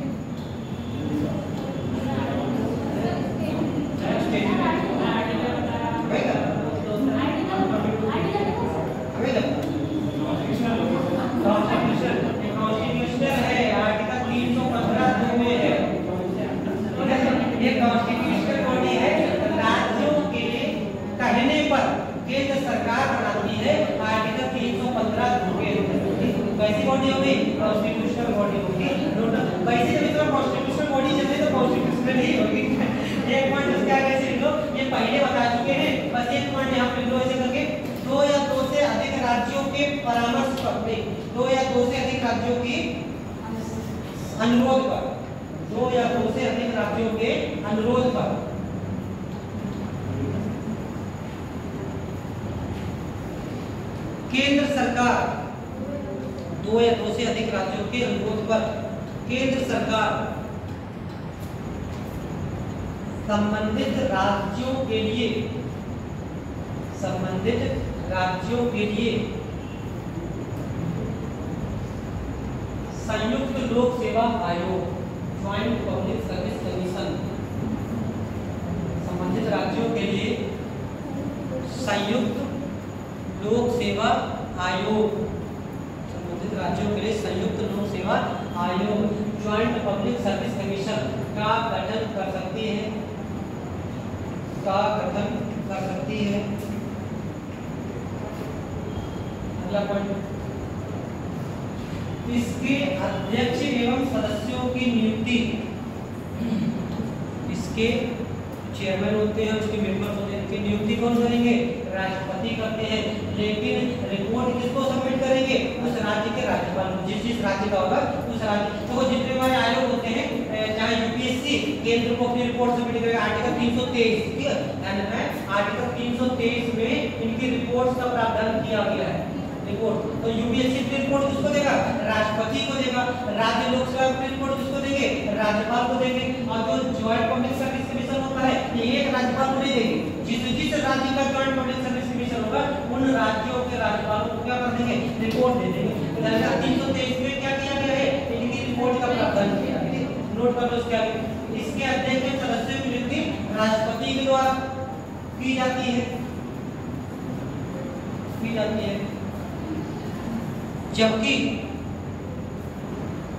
कैसी बॉडी होगी? कॉन्स्टिट्यूशनल बॉडी होगी। वैसे जब इतना कॉन्स्टिट्यूशनल बॉडी चले तो कॉन्स्टिट्यूशनल ही होगी। एक पॉइंट उसके आगे से लो, ये पहले बता चुके हैं। बस एक पॉइंट यहाँ पे लो ऐसे करके, 2 या 2 से अधिक राज्यों के परामर्श पर, 2 या 2 से अधिक राज्यों की अनुरोध पर, 2 या 2 से अधिक राज्यों के अनुरोध पर केंद्र सरकार, 2 या 2 से अधिक राज्यों के अनुरोध पर केंद्र सरकार संबंधित राज्यों के लिए संयुक्त लोक सेवा आयोग, ज्वाइंट पब्लिक सर्विस कमीशन, संबंधित राज्यों के लिए संयुक्त लोक सेवा आयोग, संबंधित राज्यों के लिए संयुक्त लोक सेवा आयोग ज्वाइंट पब्लिक सर्विस कमीशन का गठन कर सकती है, अगला पॉइंट, इसके अध्यक्ष एवं सदस्यों की नियुक्ति, इसके चेयरमैन होते हैं, उसके मेंबर्स होते हैं, इनकी नियुक्ति कौन करेंगे? राष्ट्रपति करते हैं। लेकिन रिपोर्ट किसको सबमिट करेंगे? उस राज्य के राज्यपाल को, जिस राज्य का होगा उस राज्य। तो जितने हमारे आयोग होते हैं, चाहे यूपीएससी, केंद्र को अपनी रिपोर्ट सबमिट करेगा। आर्टिकल 323, ठीक है, आर्टिकल 323 में इनकी रिपोर्ट का प्रावधान किया गया है। रिपोर्ट तो यूपीएससी की रिपोर्ट किसको देगा? राष्ट्रपति को देगा। राज्य लोक सेवा की रिपोर्ट किसको देंगे? राज्यपाल को देंगे। और जो ज्वाइंट पब्लिक सर्विस कमीशन होता है, ये एक राज्यपाल को नहीं देंगे। जिस राज्य का ज्वाइंट पब्लिक सर्विस कमीशन होगा, उन राज्यों के राज्यपालों को क्या कर देंगे? रिपोर्ट दे देंगे। तो 323 में क्या किया गया है? इनकी रिपोर्ट का प्रावधान किया है। नोट कर लो इसके आगे। इसके अध्यक्ष एवं सदस्यों की नियुक्ति राष्ट्रपति के द्वारा की जाती है,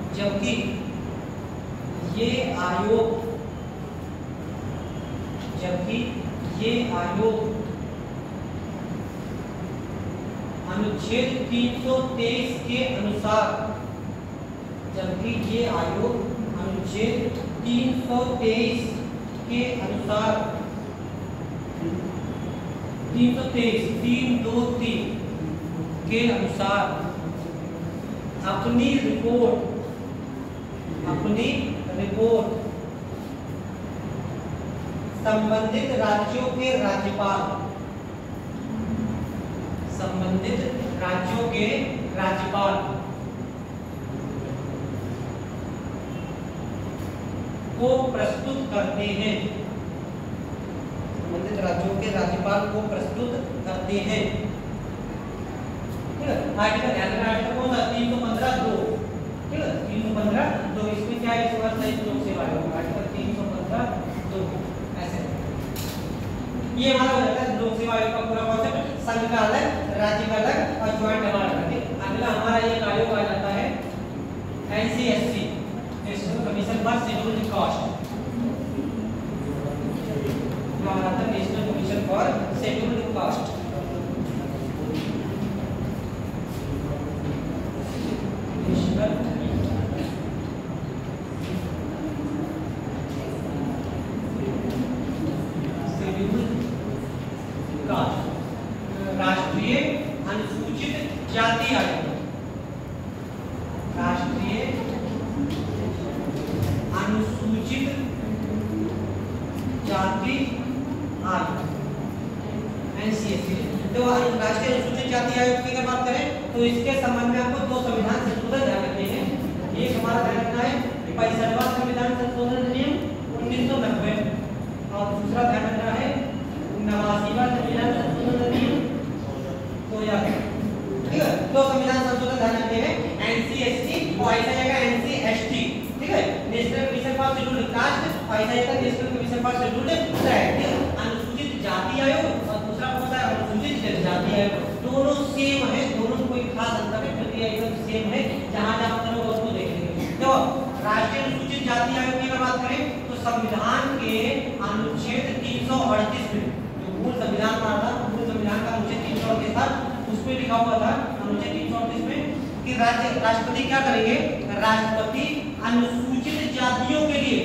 जबकि ये आयोग अनुच्छेद 323 के अनुसार, जबकि ये आयोग अनुच्छेद 323 के अनुसार 323 के अनुसार अपनी रिपोर्ट संबंधित राज्यों के राज्यपाल को प्रस्तुत करते हैं, संबंधित राज्यों के राज्यपाल को प्रस्तुत करते हैं। आर्टिकल आर्टिकल कौन सा? 315(2), ठीक है, 315(2). इसमें क्या है? इस बार संयुक्त लोक सेवा आयोग, आर्टिकल 315(2). ऐसे ये हमारा हो जाता है लोक सेवा आयोग का पूरा कॉन्सेप्ट। संघ का अलग, राज्य का अलग और ज्वाइंट हमारा अलग। अगला हमारा ये आयोग आ जाता है NCSC, national commission for scheduled caste, national commission for scheduled caste. Caste, राष्ट्रीय अनुसूचित जाति आयोग, राष्ट्रीय अनुसूचित जाति आयोग एनसीएससी। तो राष्ट्रीय अनुसूचित जाति आयोग की अगर बात करें तो इसके संबंध में आपको दो संविधान संशोधन ध्यान रखने हैं। एक हमारा ध्यान रखना है 65वां संविधान संशोधन अधिनियम 1990 और दूसरा ध्यान रखना है 89वां संविधान संशोधन अधिनियम 2000। ठीक है, दो संविधान संशोधन ध्यान रखते हैं, एनसीएसटी और ऐसा जाएगा एनसीएसटी। ठीक है, national commission for scheduled caste और ऐसा जाएगा national commission for scheduled tribe. अनुसूचित जाति आयोग और दूसरा कौन सा है अनुसूचित जनजाति आयोग। दोनों सेम है, दोनों में कोई खास अंतर नहीं, प्रक्रिया एकदम सेम है। जहां जहां पर लोग उसको देखेंगे। तो राष्ट्रीय अनुसूचित जाति आयोग की अगर बात करें तो संविधान के अनुच्छेद 338 में जो मूल संविधान बना था, मूल संविधान का अनुच्छेद 338 था, उसमें लिखा हुआ था अनुच्छेद 338 में कि राष्ट्रपति क्या करेंगे, राष्ट्रपति अनुसूचित जातियों के लिए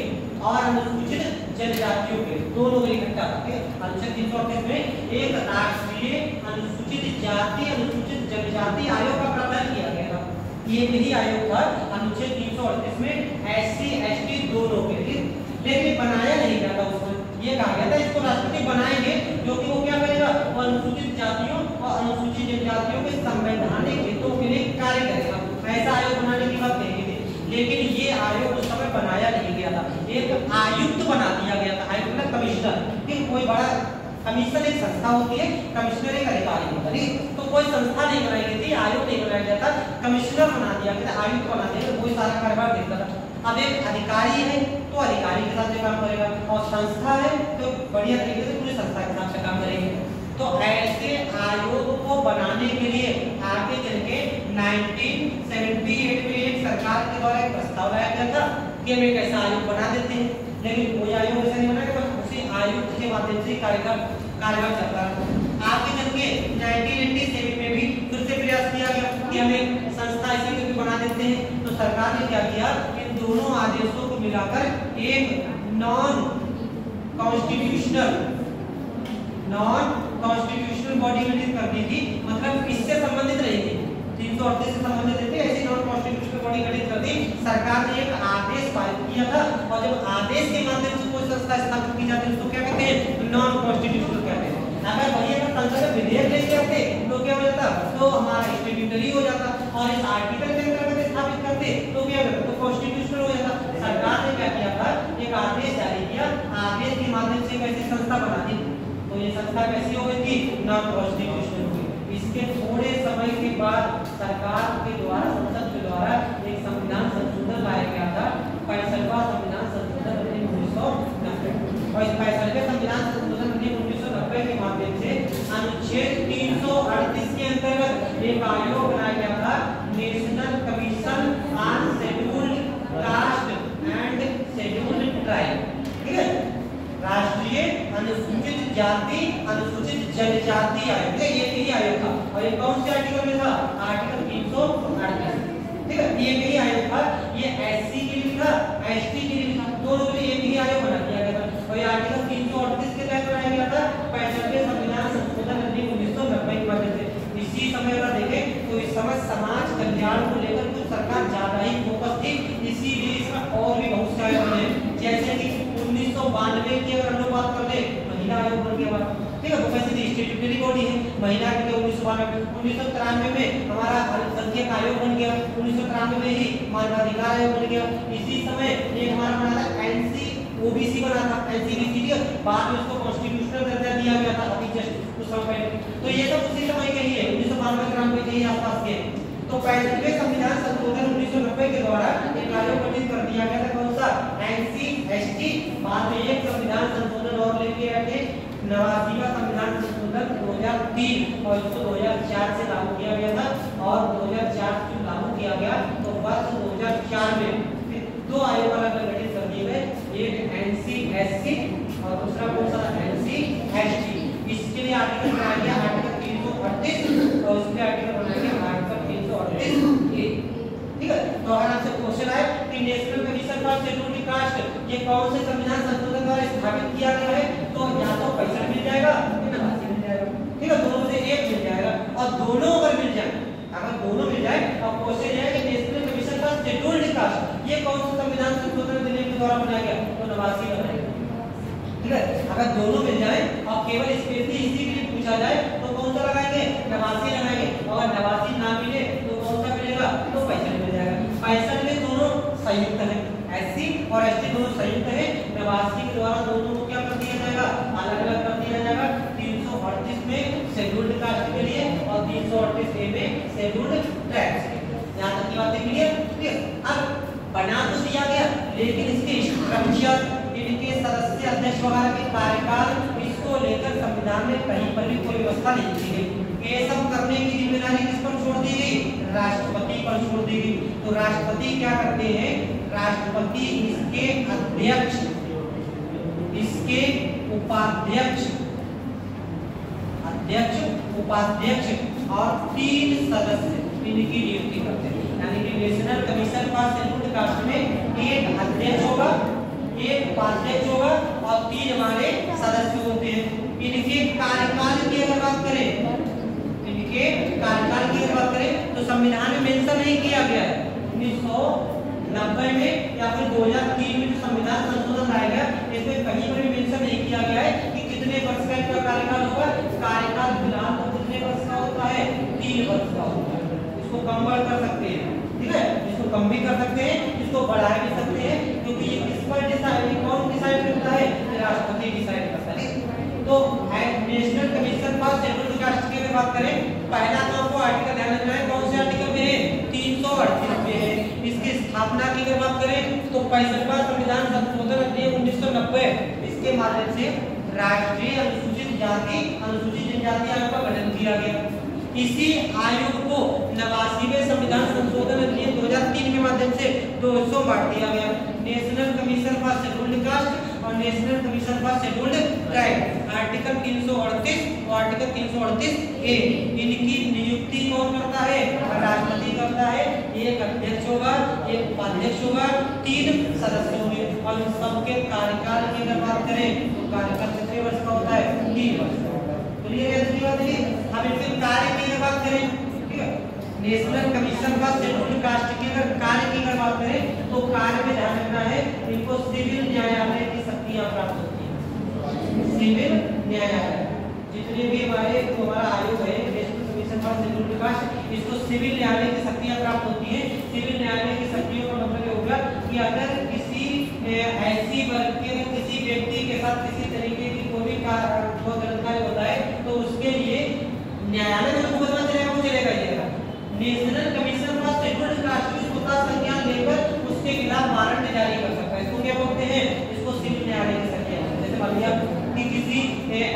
और अनुसूचित जनजातियों के दोनों के इकट्ठा करके अनुच्छेद 338 में एक राष्ट्रीय अनुसूचित जाति अनुसूचित जनजाति आयोग का प्रावधान किया गया था। ये यही आयोग था अनुच्छेद 338 में एससी एसटी दोनों के लिए, लेकिन बनाया नहीं गया था। उसमें ये कहा गया था इसको राष्ट्रपति बनाएंगे क्योंकि वो क्या करेगा, वो अनुसूचित जातियों और अनुसूचित जनजातियों के संवैधानिक हितों के लिए कार्य करेगा। ऐसा आयोग बनाने की बात कही थी, लेकिन ये आयोग उस समय बनाया नहीं गया था, एक आयुक्त बना दिया गया था। आयुक्त मतलब कमिश्नर, कि कोई बड़ा कमिश्नर एक संस्था होती है, कमिश्नर एक अधिकारी होता है, तो कोई संस्था नहीं बनाई गई थी, आयोग नहीं बनाया गया था, कमिश्नर बना दिया गया था, आयुक्त बना दिया गया, कोई सारा कार्यभार देखता था। अब एक अधिकारी है तो अधिकारी के साथ काम करेगा और संस्था है तो बढ़िया तरीके से पूरी संस्था के साथ काम करेंगे। तो ऐसे आयोग को बनाने के लिए आगे चल के 1978 में एक सरकार के द्वारा एक प्रस्ताव लाया गया था कि हम एक ऐसा आयोग बना देते हैं, लेकिन कोई आयोग ऐसा नहीं बना कि बस उसी आयुक्त के माध्यम से कार्यभार चलता है। आगे चल के 1987 में भी फिर से प्रयास किया गया कि हम एक संस्था ऐसी करके बना देते हैं। तो सरकार ने क्या किया, इन दोनों आदेशों को मिलाकर एक नॉन कॉन्स्टिट्यूशनल बॉडी गठित कर दी थी, मतलब इससे संबंधित रही थी, 338 से संबंधित रहती है, ऐसी नॉन कॉन्स्टिट्यूशनल बॉडी गठित कर दी। सरकार ने एक आदेश पारित किया था और जब आदेश के माध्यम से कोई संस्था स्थापित की जाती है उसको क्या कहते हैं, नॉन कॉन्स्टिट्यूशनल कहते हैं। अगर वही अगर संसद में विधेयक लेके आते तो क्या हो जाता, तो हमारा स्टैट्यूटरी हो जाता, और इस आर्टिकल के अंतर्गत स्थापित करते तो क्या होता, तो कॉन्स्टिट्यूशनल हो जाता। सरकार ने क्या किया था, एक आदेश जारी किया, आदेश के माध्यम से एक ऐसी संस्था बना दी, तो ये संस्था कैसी हो गई थी, नॉन कॉन्स्टिट्यूशनल हो गई। इसके थोड़े समय के बाद सरकार के द्वारा, संसद के द्वारा एक संविधान संशोधन लाया गया था, 65वां संविधान संशोधन अधिनियम 1990। और इस 65वें संविधान संशोधन अधिनियम 1990 के माध्यम से अनुच्छेद 338 के अंतर्गत एक आयोग बनाया गया था, national commission on scheduled caste and scheduled tribe. ठीक है, राष्ट्रीय अनुसूचित जाति अनुसूचित जनजाति आयोग, ये यही आयोग था। और ये कौन से आर्टिकल में था, आर्टिकल 338। ठीक है, ये यही आयोग था, ये एससी के लिए था, एसटी के लिए था, दोनों के लिए एक ही आयोग बना दिया गया था। और ये आर्टिकल 338 के तहत बनाया गया था 65वें संविधान संशोधन अधिनियम 1990 के माध्यम से। इसी समय अगर देखें तो इस समय समाज कल्याण को लेकर कुछ सरकार ज्यादा ही फोकस थी, इसीलिए इसमें और भी बहुत सारे बने, जैसे कि 1992 की अगर हम लोग बात कर ले, महिला आयोग बन गया। ठीक है, वो कैसी थी, स्टैट्यूटरी बॉडी है, महिला के लिए 1992। 1993 में हमारा अल्पसंख्यक आयोग बन गया, 1993 में ही मानवाधिकार आयोग बन गया। इसी समय एक हमारा बना था एनसी ओबीसी बना था, एनसीबीसी, बाद में उसको कॉन्स्टिट्यूशनल दर्जा दिया गया था अभी जस्ट उस समय। तो ये सब उसी समय के ही है, 1992 के ही आसपास के। तो 65वें संविधान संशोधन 1990 के द्वारा एक आयोग गठित कर दिया गया था, कौन सा, एनसी एसटी। बाद में एक संविधान संशोधन और लेके आए थे, 89वां संविधान संशोधन 2003, और इसको 2004 से लागू किया गया था। और 2004 से लागू किया गया तो वर्ष 2004 में दो आयोग अलग अलग गठित कर दिए गए, एक एनसीएससी और दूसरा कौन सा, एनसीएसटी। इसके लिए आर्टिकल बनाया गया आर्टिकल 338 और इसके आर्टिकल बनाया गया आर्टिकल 338 ए। ठीक है, तो अगर आपसे क्वेश्चन आए कि national commission for scheduled cast ये कौन से संविधान संशोधन द्वारा स्थापित किया गया है, तो या तो 65 मिल जाएगा या 89 मिल जाएगा। अगर दोनों मिल जाए और केवल स्पेशली इसी के लिए पूछा जाए तो कौन सा लगाएंगे, 89 लगाएंगे। और 89 ना मिले तो कौन सा मिलेगा, तो 65 मिल जाएगा। 65 में दोनों संयुक्त है, एससी और एसटी दोनों संयुक्त है। 89 के द्वारा दोनों को क्या कर दिया जाएगा, अलग अलग कर दिया जाएगा। 338 में शेड्यूल्ड कास्ट के लिए और 338 ए में शेड्यूल्ड ट्राइब्स के लिए। यहाँ तक की बातें क्लियर। अब बना तो दिया गया, लेकिन इसके स्ट्रक्चर, इनके सदस्य, अध्यक्ष वगैरह के कार्यकाल, इसको लेकर संविधान में कहीं पर भी कोई व्यवस्था नहीं की गई। ये सब करने की जिम्मेदारी किस पर छोड़ दी गई, राष्ट्रपति पर छोड़ दी गई। तो राष्ट्रपति क्या करते हैं, राष्ट्रपति इसके अध्यक्ष, इसके उपाध्यक्ष, अध्यक्ष, उपाध्यक्ष और 3 सदस्य इनकी नियुक्ति करते हैं। यानी कि national commission for scheduled cast में एक अध्यक्ष होगा, एक उपाध्यक्ष होगा और 3 हमारे सदस्य होते हैं। इनके कार्यकाल की अगर बात करें, इनके कार्यकाल की अगर बात करें तो संविधान में मेंशन नहीं किया गया है। 1990 में या फिर 2003 में जो संविधान संशोधन लाया गया, इसमें कहीं पर भी मेंशन नहीं किया गया है कि कितने वर्ष का इनका कार्यकाल होगा। कार्यकाल फिलहाल तो कितने वर्ष का होता है, 3 वर्ष का होता है। इसको कम बढ़ कर सकते हैं, ठीक है, इसको कम भी कर सकते हैं, इसको बढ़ा भी सकते हैं, क्योंकि ये किस पर डिसाइड, कौन डिसाइड करता है, राष्ट्रपति डिसाइड करता है। तो national commission for scheduled cast की बात करें, पहला तो आपको आर्टिकल ध्यान रखना है, कौन से आर्टिकल में है, 338 में है। इसकी स्थापना की अगर बात करें तो 65वां संविधान संशोधन अधिनियम 1990, इसके माध्यम से राष्ट्रीय अनुसूचित जाति, अनुसूचित जनजाति आयोग का गठन किया गया। इसी आयोग को 89वें संविधान संशोधन अधिनियम 2003 के माध्यम से 2 हिस्सों बांट दिया गया, national commission for scheduled caste और national commission for scheduled tribe. Article 338 और आर्टिकल 338 ए, इनकी नियुक्ति कौन करता है, राष्ट्रपति करता है। एक अध्यक्ष होगा, एक उपाध्यक्ष होगा, 3 सदस्य होंगे और इन सबके कार्यकाल की अगर बात करें तो कार्यकाल कितने वर्ष का होता है, 3 वर्ष का होता है। क्लियर है इसकी बात? अब इनके कार्य की अगर बात करें, ठीक है, national commission for scheduled cast के अगर कार्य की अगर बात करें तो कार्य में ध्यान रखना है, इनको सिविल न्यायालय की शक्तियां प्राप्त होती हैं। सिविल न्यायालय, जितने भी हमारा आयोग है national commission for scheduled cast, इसको सिविल न्यायालय की शक्तियां प्राप्त होती हैं। सिविल न्यायालय की शक्तियों का मतलब ये होगा कि अगर किसी ऐसी वर्ग के किसी व्यक्ति के साथ किसी तरीके की कोई गलत कार्य होता है तो उसके लिए न्यायालय में मुकदमा चलेगा, वो चलेगा जाएगा। National commission for scheduled cast स्वतः संज्ञान लेकर उसके खिलाफ वारंट जारी कर सकता है। इसको क्या बोलते हैं, इसको सिविल न्यायालय की शक्तियां। जैसे मान लिया कि किसी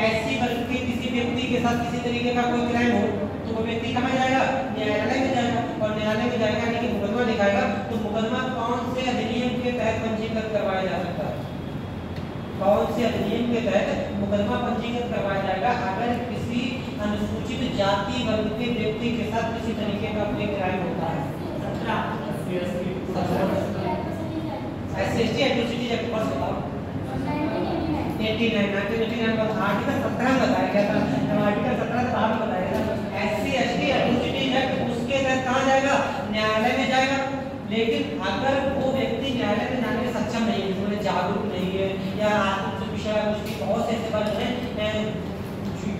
ऐसी वर्ग के किसी व्यक्ति के साथ किसी तरीके का कोई क्राइम हो तो वो व्यक्ति कहाँ जाएगा, न्यायालय में जाएगा और न्यायालय में जाएगा यानी कि मुकदमा दिखाएगा। तो मुकदमा कौन से अधिनियम के तहत पंजीकृत करवाया जा सकता है, कौन से अधिनियम के तहत मुकदमा पंजीकृत करवाया जाएगा, अगर किसी अनुसूचित जाति वर्ग के व्यक्ति के साथ किसी तरीके का कोई क्राइम होता है। 17 एससी एट्रोसिटी एक्ट पर बताओ 89 का आर्टिकल 17 बताया गया था, आर्टिकल 17 का भाग बताया गया था। एससी एसटी एट्रोसिटी एक्ट उसके तहत कहाँ जाएगा, न्यायालय में जाएगा। लेकिन अगर वो व्यक्ति न्यायालय में जाने में सक्षम नहीं है, उसमें जागरूक नहीं है या आत्महत्या विषय उसकी बहुत से ऐसे बात हैं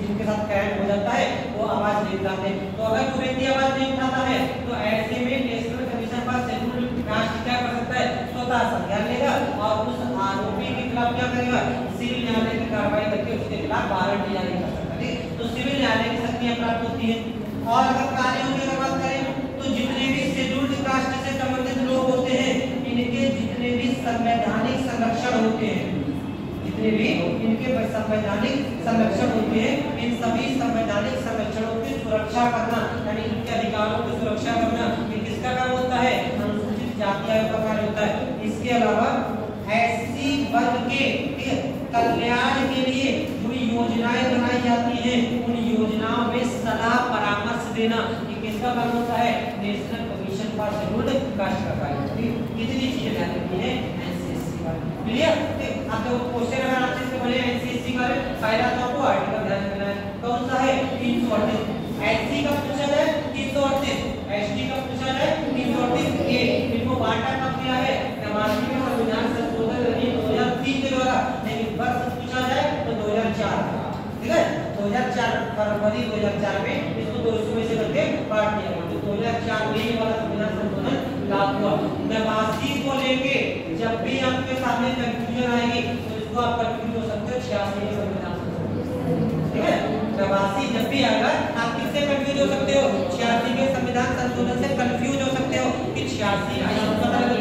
जिनके साथ क्राइम हो जाता है, वो आवाज नहीं उठाते, तो अगर वो व्यक्ति आवाज नहीं उठाता है तो ऐसे में national commission for scheduled cast क्या कर सकता है, स्वतः संज्ञान लेगा और उस आरोपी के खिलाफ क्या करेगा, सिविल न्यायालय की कार्रवाई करके उसके खिलाफ वारंट जारी कर सकता है। तो सिविल न्यायालय की शक्तियां प्राप्त होती है। और अगर कार्यों की बात करें तो जितने भी शेड्यूल्ड कास्ट से संबंधित लोग होते हैं, इनके जितने भी संवैधानिक संरक्षण होते हैं, जितने भी इनके संवैधानिक संरक्षण होते हैं, इन सभी संवैधानिक संरक्षणों की सुरक्षा करना यानी इनके अधिकारों की सुरक्षा करना ये किसका काम होता है, अनुसूचित जाति आयोग का कार्य होता है। इसके अलावा ऐसी वर्ग के कल्याण के लिए जो योजनाएं बनाई जाती हैं, उन योजनाओं में सलाह परामर्श देना ये किसका काम होता है, national commission for scheduled cast का कार्य होता है। कितनी चीजें ध्यान रखनी है, एनसीएससी का क्लियर। अब तो क्वेश्चन अगर आपसे इसके बने एनसीएससी का पहला तो आपको आर्टिकल ध्यान रखना है, कौन सा है 338। एससी का पूछा जाए 338, एसटी का पूछा जाए 338 ए। इनको बांटा कब गया है, 89वें संविधान संशोधन अधिनियम 2003 के द्वारा। लेकिन वर्ष पूछा जाए तो फरवरी 2004 में इसको 200 में से करके काट दिया गया। तो 2004 में ये वाला संविधान संशोधन लागू हुआ। 89 को लेके जब भी आपके सामने कंफ्यूजन आएगी तो इसको आप कंफ्यूज हो सकते हो 86 के संविधान संशोधन, ठीक है। 89 जब भी आएगा आप किससे कंफ्यूज हो सकते हो? 86 के संविधान संशोधन से कंफ्यूज हो सकते हो कि 86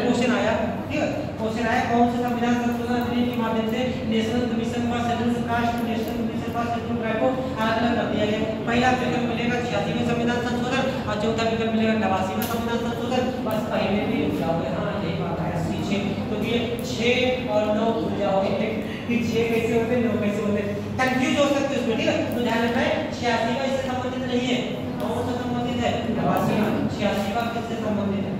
क्वेश्चन आया, ठीक है। क्वेश्चन आया कौन से संविधान संशोधन अधिनियम के माध्यम से national commission for scheduled caste, national commission for scheduled tribe को अलग कर दिया गया। पहला विकल्प मिलेगा 86 में संविधान संशोधन और चौथा विकल्प मिलेगा 89 में संविधान संशोधन। बस पहले भी रुक जाओगे, हाँ यही बात है। तो ये 6 और 9 भूल जाओगे कि 6 कैसे होते हैं 9 कैसे होते हैं, कंफ्यूज हो सकते हो इसमें, ठीक है। तो ध्यान रखना है 86 का इससे संबंधित नहीं है, कौन से संबंधित है? 89 का। 86 का किससे संबंधित है?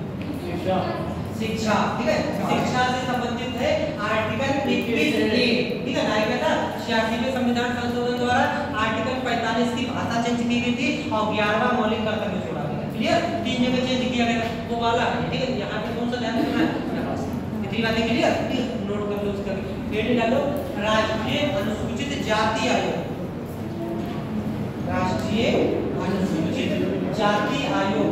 शिक्षा, ठीक है। शिक्षा से संबंधित है आर्टिकल 21A, ठीक है ना। क्या था? 86 में संविधान संशोधन द्वारा आर्टिकल 45 की भाषा चेंज की गई थी और 11वां मौलिक कर्तव्य जोड़ा गया। क्लियर? 3 जगह चेंज किया गया वो वाला है, ठीक है। यहाँ पे कौन सा ध्यान रखना है? इतनी बातें क्लियर, नोट कर लो उसका। हेडिंग डालो राष्ट्रीय अनुसूचित जाति आयोग, राष्ट्रीय अनुसूचित जाति आयोग।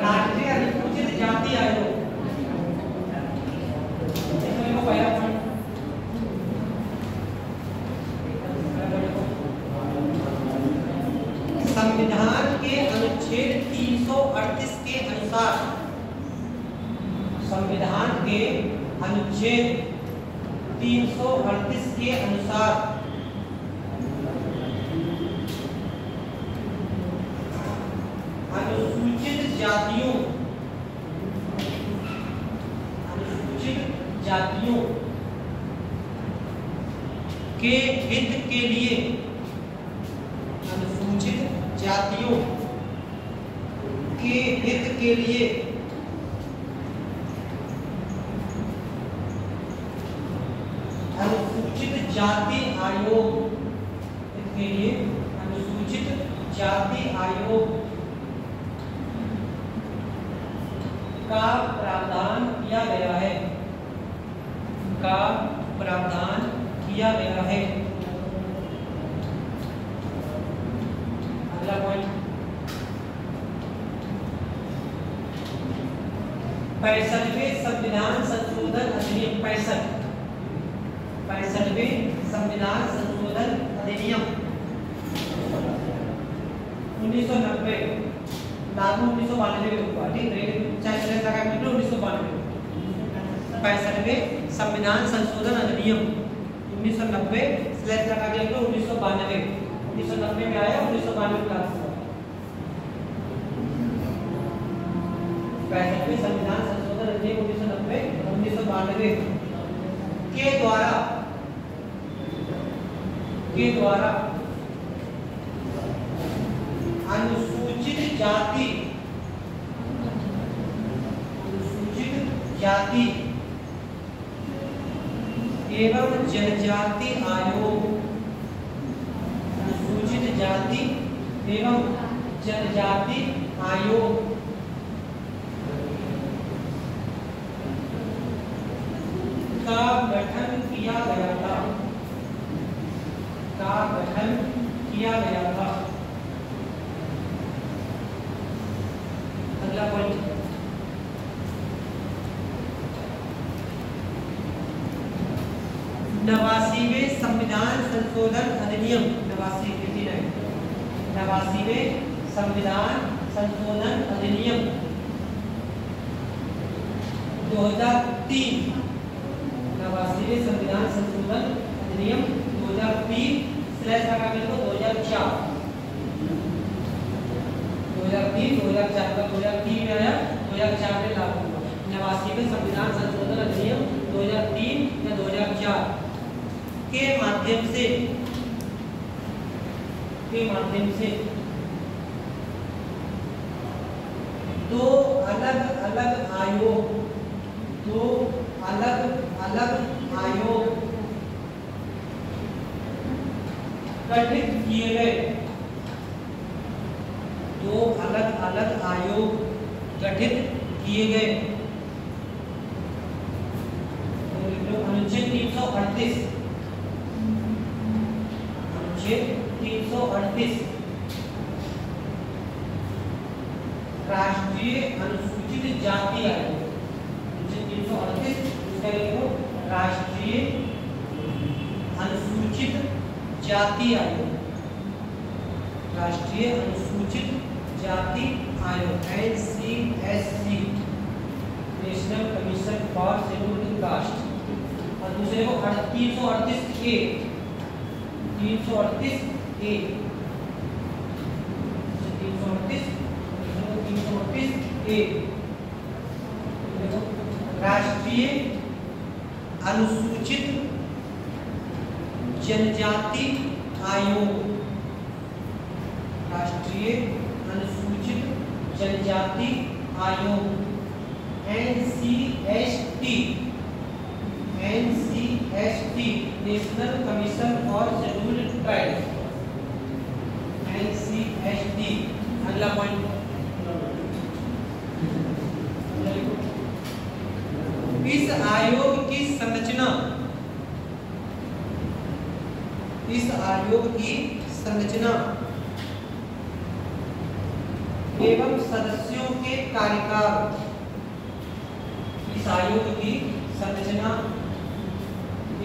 राष्ट्रीय अनुसूचित जाति आयोग संविधान के अनुच्छेद 338 के अनुसार, संविधान के अनुच्छेद 338 के अनुसार अनुसूचित जातियों के हित के लिए, अनुसूचित जातियों के हित के लिए अनुसूचित जाति आयोग, इसके लिए अनुसूचित जाति आयोग का प्रावधान किया गया है, का प्रावधान किया गया है। अगला पॉइंट 65वें संविधान संशोधन अधिनियम, 65वें संविधान संशोधन अधिनियम 1990 लागू 1992 में हुआ, ठीक है। चाहे 1992 65वें संविधान संशोधन अधिनियम 1990 स्लैश लगा के 1992 में आया, 1992 में लागू हुआ। 65वें संविधान संशोधन अधिनियम 1990 के द्वारा अनुसूचित जाति एवं जनजाति आयोग, अनुसूचित जाति एवं जनजाति आयोग का गठन किया गया था, अगला पॉइंट 89वें संविधान संशोधन अधिनियम 89वें संविधान संशोधन अधिनियम 2003, 89वें संविधान संशोधन अधिनियम 2003 स्लैश लगा के 2004 2003 में आया, 2004 में लागू हुआ। 89वें संविधान संशोधन अधिनियम 2003 या 2004 के माध्यम से दो अलग अलग आयोग गठित किए गए, दो अलग अलग आयोग गठित किए गए उसका लिखो राष्ट्रीय अनुसूचित जाति आयोग, राष्ट्रीय अनुसूचित जाति आयोग NCSC, national commission for scheduled caste. और दूसरे को 338 ए, 338 ए, 338 ए, राष्ट्रीय अनुसूचित जनजाति आयोग, राष्ट्रीय अनुसूचित जनजाति आयोग NCST, national commission for scheduled tribes, NCST। अगला पॉइंट, इस आयोग की संरचना, इस आयोग की संरचना एवं सदस्यों के कार्यकाल, इस आयोग की संरचना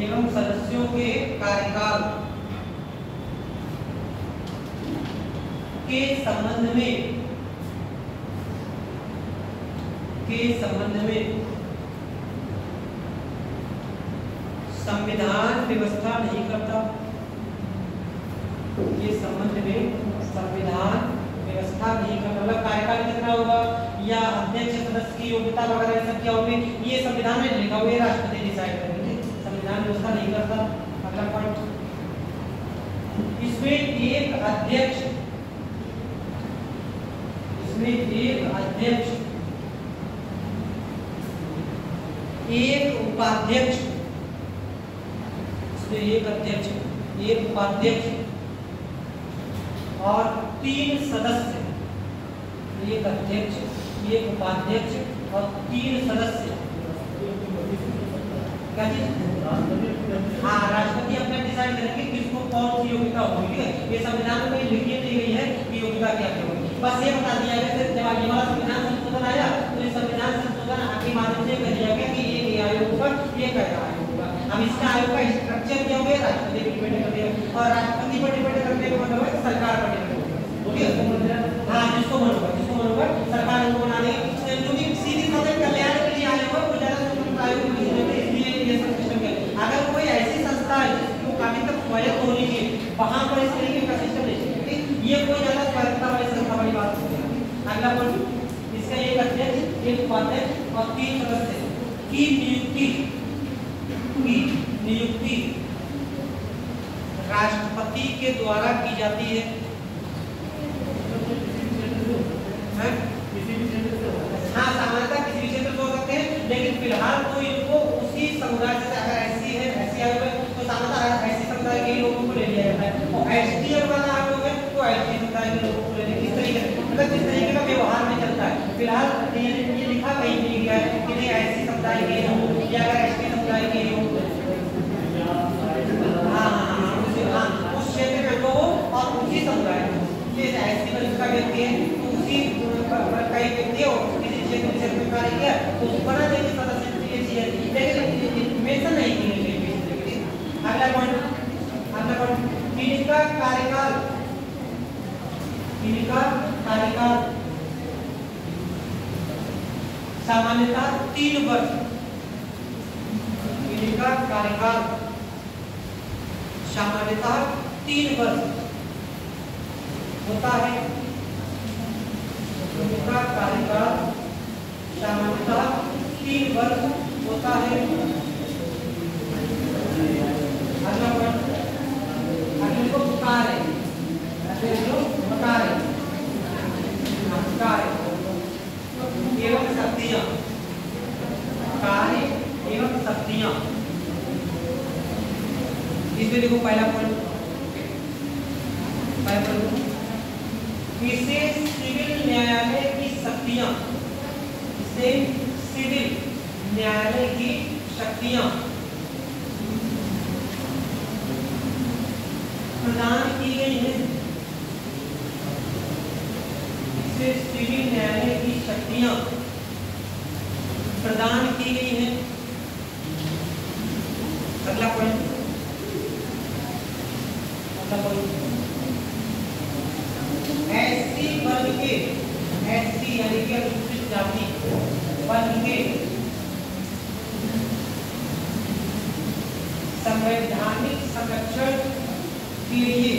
एवं सदस्यों के कार्यकाल के संबंध में संविधान व्यवस्था नहीं करता, ये संबंध में संविधान व्यवस्था नहीं करता। मतलब कार्यकाल कितना होगा या अध्यक्ष सदस्य की योग्यता वगैरह सब क्या होंगे, ये संविधान में लिखा हुआ है, राष्ट्रपति डिसाइड करेंगे, संविधान व्यवस्था नहीं करता। अगला पॉइंट, इसमें एक अध्यक्ष, इसमें एक अध्यक्ष, एक उपाध्यक्ष, इसमें एक अध्यक्ष, एक उपाध्यक्ष और 3 सदस्य, एक अध्यक्ष, एक उपाध्यक्ष और 3 सदस्य। क्या चीज? हाँ, राष्ट्रपति अपना डिसाइड करेंगे किसको कौन सी योग्यता होगी। ठीक है, ये संविधान में लिखी दी गई है कि योग्यता क्या क्या होगी। बस ये बता दिया गया जब ये हमारा संविधान संशोधन आया तो ये संविधान संशोधन के माध्यम से कह दिया गया कि ये आयोग होगा, ये कैसा आयोग होगा। अब इसका आयोग का स्ट्रक्चर क्या होगा, राष्ट्रपति पर डिपेंड करते हैं और राष्ट्रपति पर डिपेंड करने का मतलब है सरकार पर डिपेंड होगा। हाँ, जिसको मन होगा सरकार उनको बना देगी, क्योंकि सीधी सदन कल्याण के लिए आयोग है, वो ज्यादा स्वतंत्र आयोग नहीं होते, इसलिए ये सब सिस्टम है। अगर कोई ऐसी संस्था है जिसको काफी तक स्वायत्त होनी चाहिए, वहां पर इस तरीके का सिस्टम नहीं चाहिए, ये कोई ज्यादा स्वायत्तता वाली संस्था वाली बात नहीं है। अगला पॉइंट, इसका एक अध्यक्ष, एक उपाध्यक्ष और 3 सदस्य की नियुक्ति राष्ट्रपति के द्वारा की जाती है। हाँ, सामान्यतः किसी भी क्षेत्र से हो सकते हैं, लेकिन फिलहाल तो इनको उसी समुदाय से, अगर ऐसी है ऐसी आयोग है तो सामान्यतः ऐसी समुदाय के लोगों को ले लिया जाता है, और एसटी वाला आयोग है तो एसटी समुदाय के लोगों को ले लिया। किस तरीके से, मतलब किस तरीके का व्यवहार में चलता है। फिलहाल ये लिखा कहीं नहीं गया है कि नहीं ऐसी समुदाय के हो या अगर एसटी समुदाय के हो, हाँ, उस क्षेत्र में वो और उसी समुदाय जैसे ऐसी का व्यक्ति है तो उसी कई व्यक्ति हो किसी क्षेत्र में कार्य किया तो उसको बना देंगे सदस्य, लेकिन मेंशन नहीं किए। अगला पॉइंट, इनका कार्यकाल, इनका कार्यकाल सामान्यतः 3 वर्ष, इनका कार्यकाल सामान्यतः 3 वर्ष होता है। इनका कार्यकाल सामान्यतः 3 वर्ष होता है। अगला पॉइंट, अगले को कार्य, एवं शक्तियां, कार्य एवं शक्तियां। इसमें देखो पहला पॉइंट, इसे सिविल न्यायालय की शक्तियां, इसे सिविल न्यायालय की शक्तियां प्रदान की गई है, इसे सिविल न्यायालय की शक्तियां प्रदान की गई हैं अगला पॉइंट, एससी वर्ग के, एससी यानी कि अनुसूचित जाति वर्ग के संवैधानिक संरक्षण के लिए,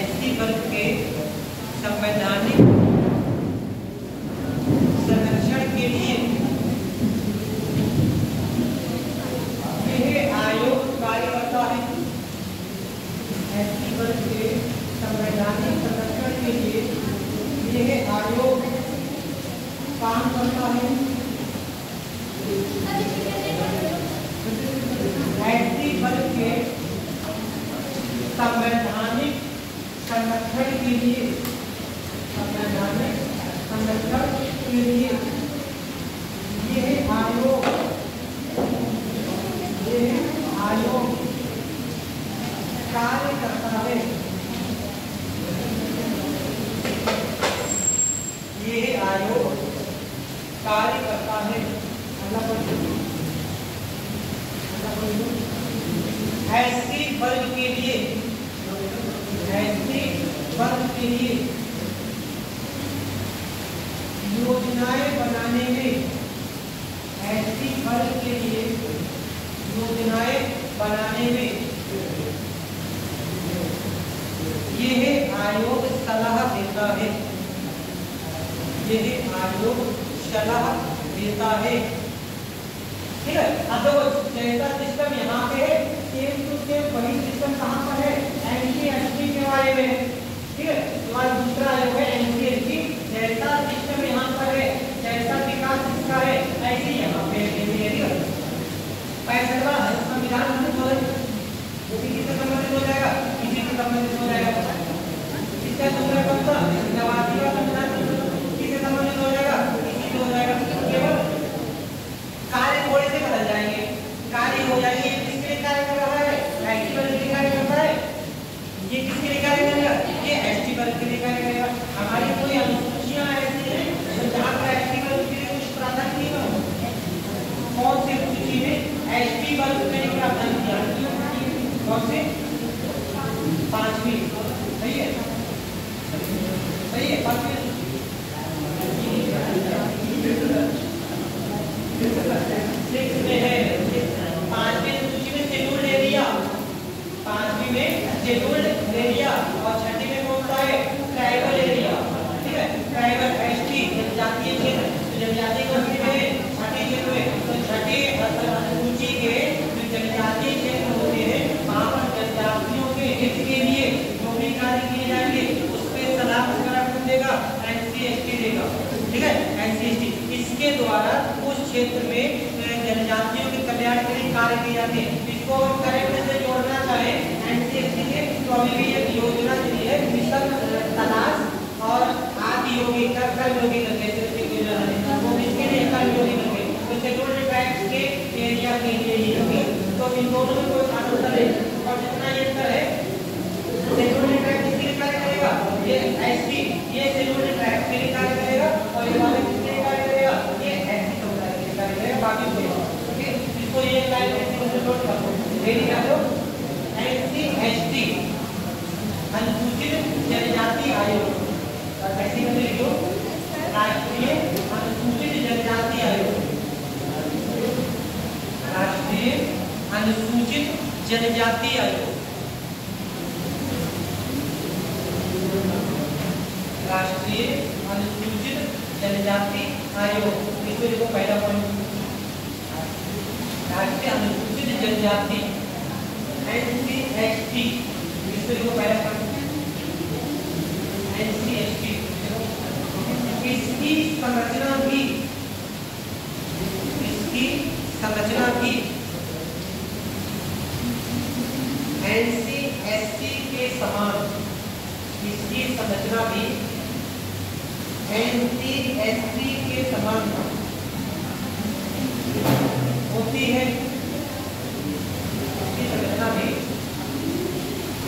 एससी वर्ग के संवैधानिक संरक्षण के लिए यह आयोग कार्य करता है। एससी वर्ग के संवैधानिक संरक्षण के लिए यह आयोग काम करता है। एससी वर्ग के संवैधानिक संरक्षण के लिए, संवैधानिक संरक्षण के लिए यह आयोग कार्य करता है। यह आयोग कार्य करता है। एससी वर्ग के लिए, एससी वर्ग के लिए योजनाएं बनाने में, एससी वर्ग के लिए योजनाएं बनाने में यह आयोग सलाह देता है। यह आयोग सलाह देता है। ठीक है, अब देखो जैसा सिस्टम यहाँ पे है, सेम टू सेम वही सिस्टम कहाँ पर है, एनसीएसटी के बारे में। ठीक है, तुम्हारा दूसरा आयोग है एनसीएसटी। जैसा सिस्टम यहाँ पर है, जैसा विकास इसका है, ऐसे यहाँ पे है। 65वां संविधान वो भी किससे संबंधित हो जाएगा, इसी से संबंधित हो जाएगा। इसका दूसरा कौन सा, 89वां संविधान किससे संबंधित हो जाएगा, इसी से हो जाएगा। केवल कार्य थोड़े से बदल जाएंगे, कार्य हो जाएंगे। ये किसके लिए कार्य कर रहा है, एसटी वर्ग के लिए कार्य करता है। ये किसके लिए कार्य करेगा, ये एसटी वर्ग के लिए कार्य करेगा। हमारी कोई अनुसूचियां ऐसी हैं जहाँ पर एसटी वर्ग के लिए कुछ प्रावधान नहीं है। कौन सी सूची में एसटी वर्ग में प्रावधान किया, कौन से, 5वीं, सही है, सही है, 5वीं में है। 5वीं सूची में शेड्यूल्ड एरिया, 5वीं में शेड्यूल्ड एरिया, और 6वीं में कौन सा है, ट्राइबल एरिया। ठीक है, ट्राइबल एसटी जनजातीय क्षेत्र, जनजातीय क्षेत्र में 6वीं क्षेत्र में, तो 6वीं सूची के जो जनजातीय क्षेत्र होते हैं वहाँ पर जनजातियों के हित के लिए जो भी कार्य किए जाएंगे उस पर सलाह मशवरा कौन देगा, एनसीएसटी देगा। ठीक है, एनसीएसटी इसके द्वारा उस क्षेत्र में जनजातियों के कल्याण के लिए कार्य किए जाते हैं। इसको करेक्ट से जोड़ना चाहे एनसीएसटी के, तो अभी भी एक योजना दी है, मिशन तलाश और आदि योगी कर्मयोगी करके, वो इसके लिए कर्मयोगी करके, तो शेड्यूल्ड ट्राइब्स के एरिया के लिए ही होगी। तो इन दोनों में कोई अंतर है, और जितना ये अंतर है, शेड्यूल्ड ट्राइब्स किसके लिए कार्य करेगा, ये एसटी, ये शेड्यूल्ड ट्राइब्स के लिए कार्य करेगा, और ये वाले किसके लिए कार्य करेगा, ये एसटी समुदाय के लिए कार्य करेगा। बाकी कोई, ओके, इसको ये लाइन ऐसे नोट कर लो, रेडी कर लो। एससी अनुसूचित जनजाति आयोग, ऐसे में लिखो, राष्ट्रीय अनुसूचित जनजाति आयोग, राष्ट्रीय अनुसूचित जनजाति आयोग, राष्ट्रीय अनुसूचित जनजाति आयोग। इसको देखो पहला पॉइंट, राष्ट्रीय अनुसूचित जनजाति एनसीएसटी। इसको देखो पहला पॉइंट, एनसीएसटी। इसकी संरचना भी, इसकी संरचना भी एनसीएसटी के समान, इसकी संरचना भी एनसीएसटी के समान होती है। इसकी संरचना भी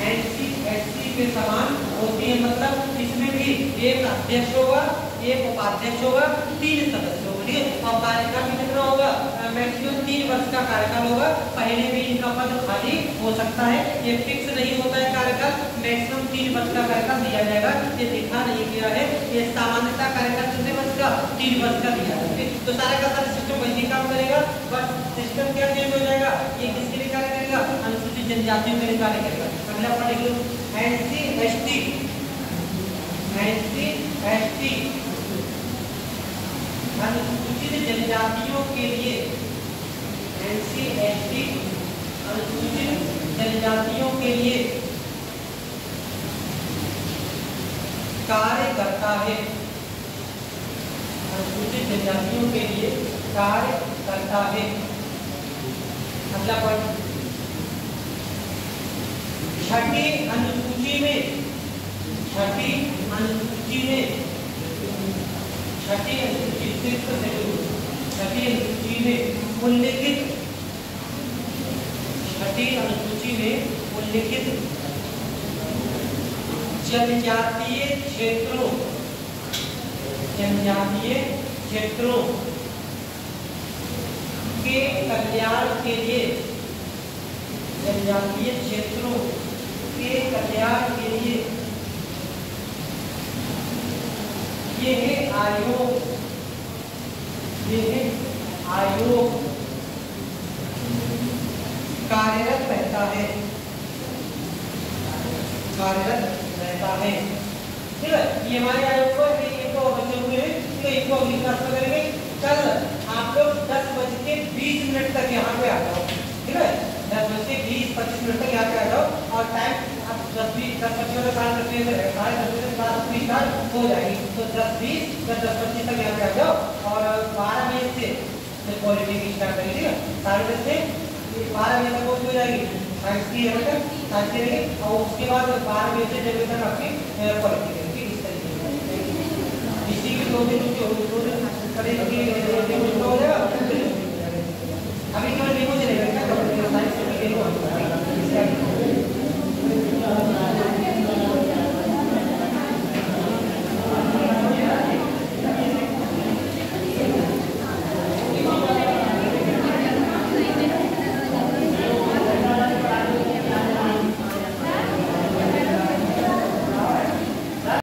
एनसीएसटी के समान होती है, मतलब इसमें भी एक अध्यक्ष होगा, एक उपाध्यक्ष होगा, 3 सदस्य होंगे। ठीक है, और कार्यकाल कितना होगा, मैक्सिमम 3 वर्ष का कार्यकाल होगा। पहले भी इनका पद खाली हो सकता है, ये फिक्स नहीं होता है कार्यकाल, मैक्सिमम 3 वर्ष का कार्यकाल दिया जाएगा। ये लिखा नहीं गया है, ये सामान्यतः कार्यकाल कितने वर्ष का, 3 वर्ष का दिया जाएगा। तो सारा का सारा सिस्टम वही काम करेगा, बस सिस्टम क्या चेंज हो जाएगा, ये किसके लिए कार्य करेगा, अनुसूचित जनजातियों के लिए कार्य करेगा। अगला पढ़ेंगे एससी एसटी अनुसूचित जनजातियों के लिए, एससी अनुसूचित जनजातियों के लिए कार्य करता है, अनुसूचित जनजातियों के लिए कार्य करता है। अगला पॉइंट, छठी अनुसूची में उल्लिखित जनजातीय क्षेत्रों के कल्याण के लिए, जनजातीय क्षेत्रों के कल्याण के लिए यह आयोग कार्यरत रहता है, ठीक है। ये हमारे आयोग को एक और बच्चे हुए हैं, तो इनको अगली क्लास में करेंगे। कल आप लोग 10:20 तक यहाँ पे आ जाओ, ठीक है। 10:20-25 तक यहाँ पे आ जाओ, और टाइम आप 10:20 का काम करते हैं, 10:30 क्लास स्टार्ट हो जाएगी। तो 10:20 या 10:25 तक यहाँ पे आ जाओ, और 12 बजे से क्वालिटी की स्टार्ट करेंगे, ठीक है। 12:30 से 12 बजे तक हो जाएगी साइंस की साइंस करेंगे, और उसके बाद 12 बजे से 1 बजे तक आपकी क्वालिटी करेंगे। इस तरीके से इसी की 2 दिन हो जाएगा।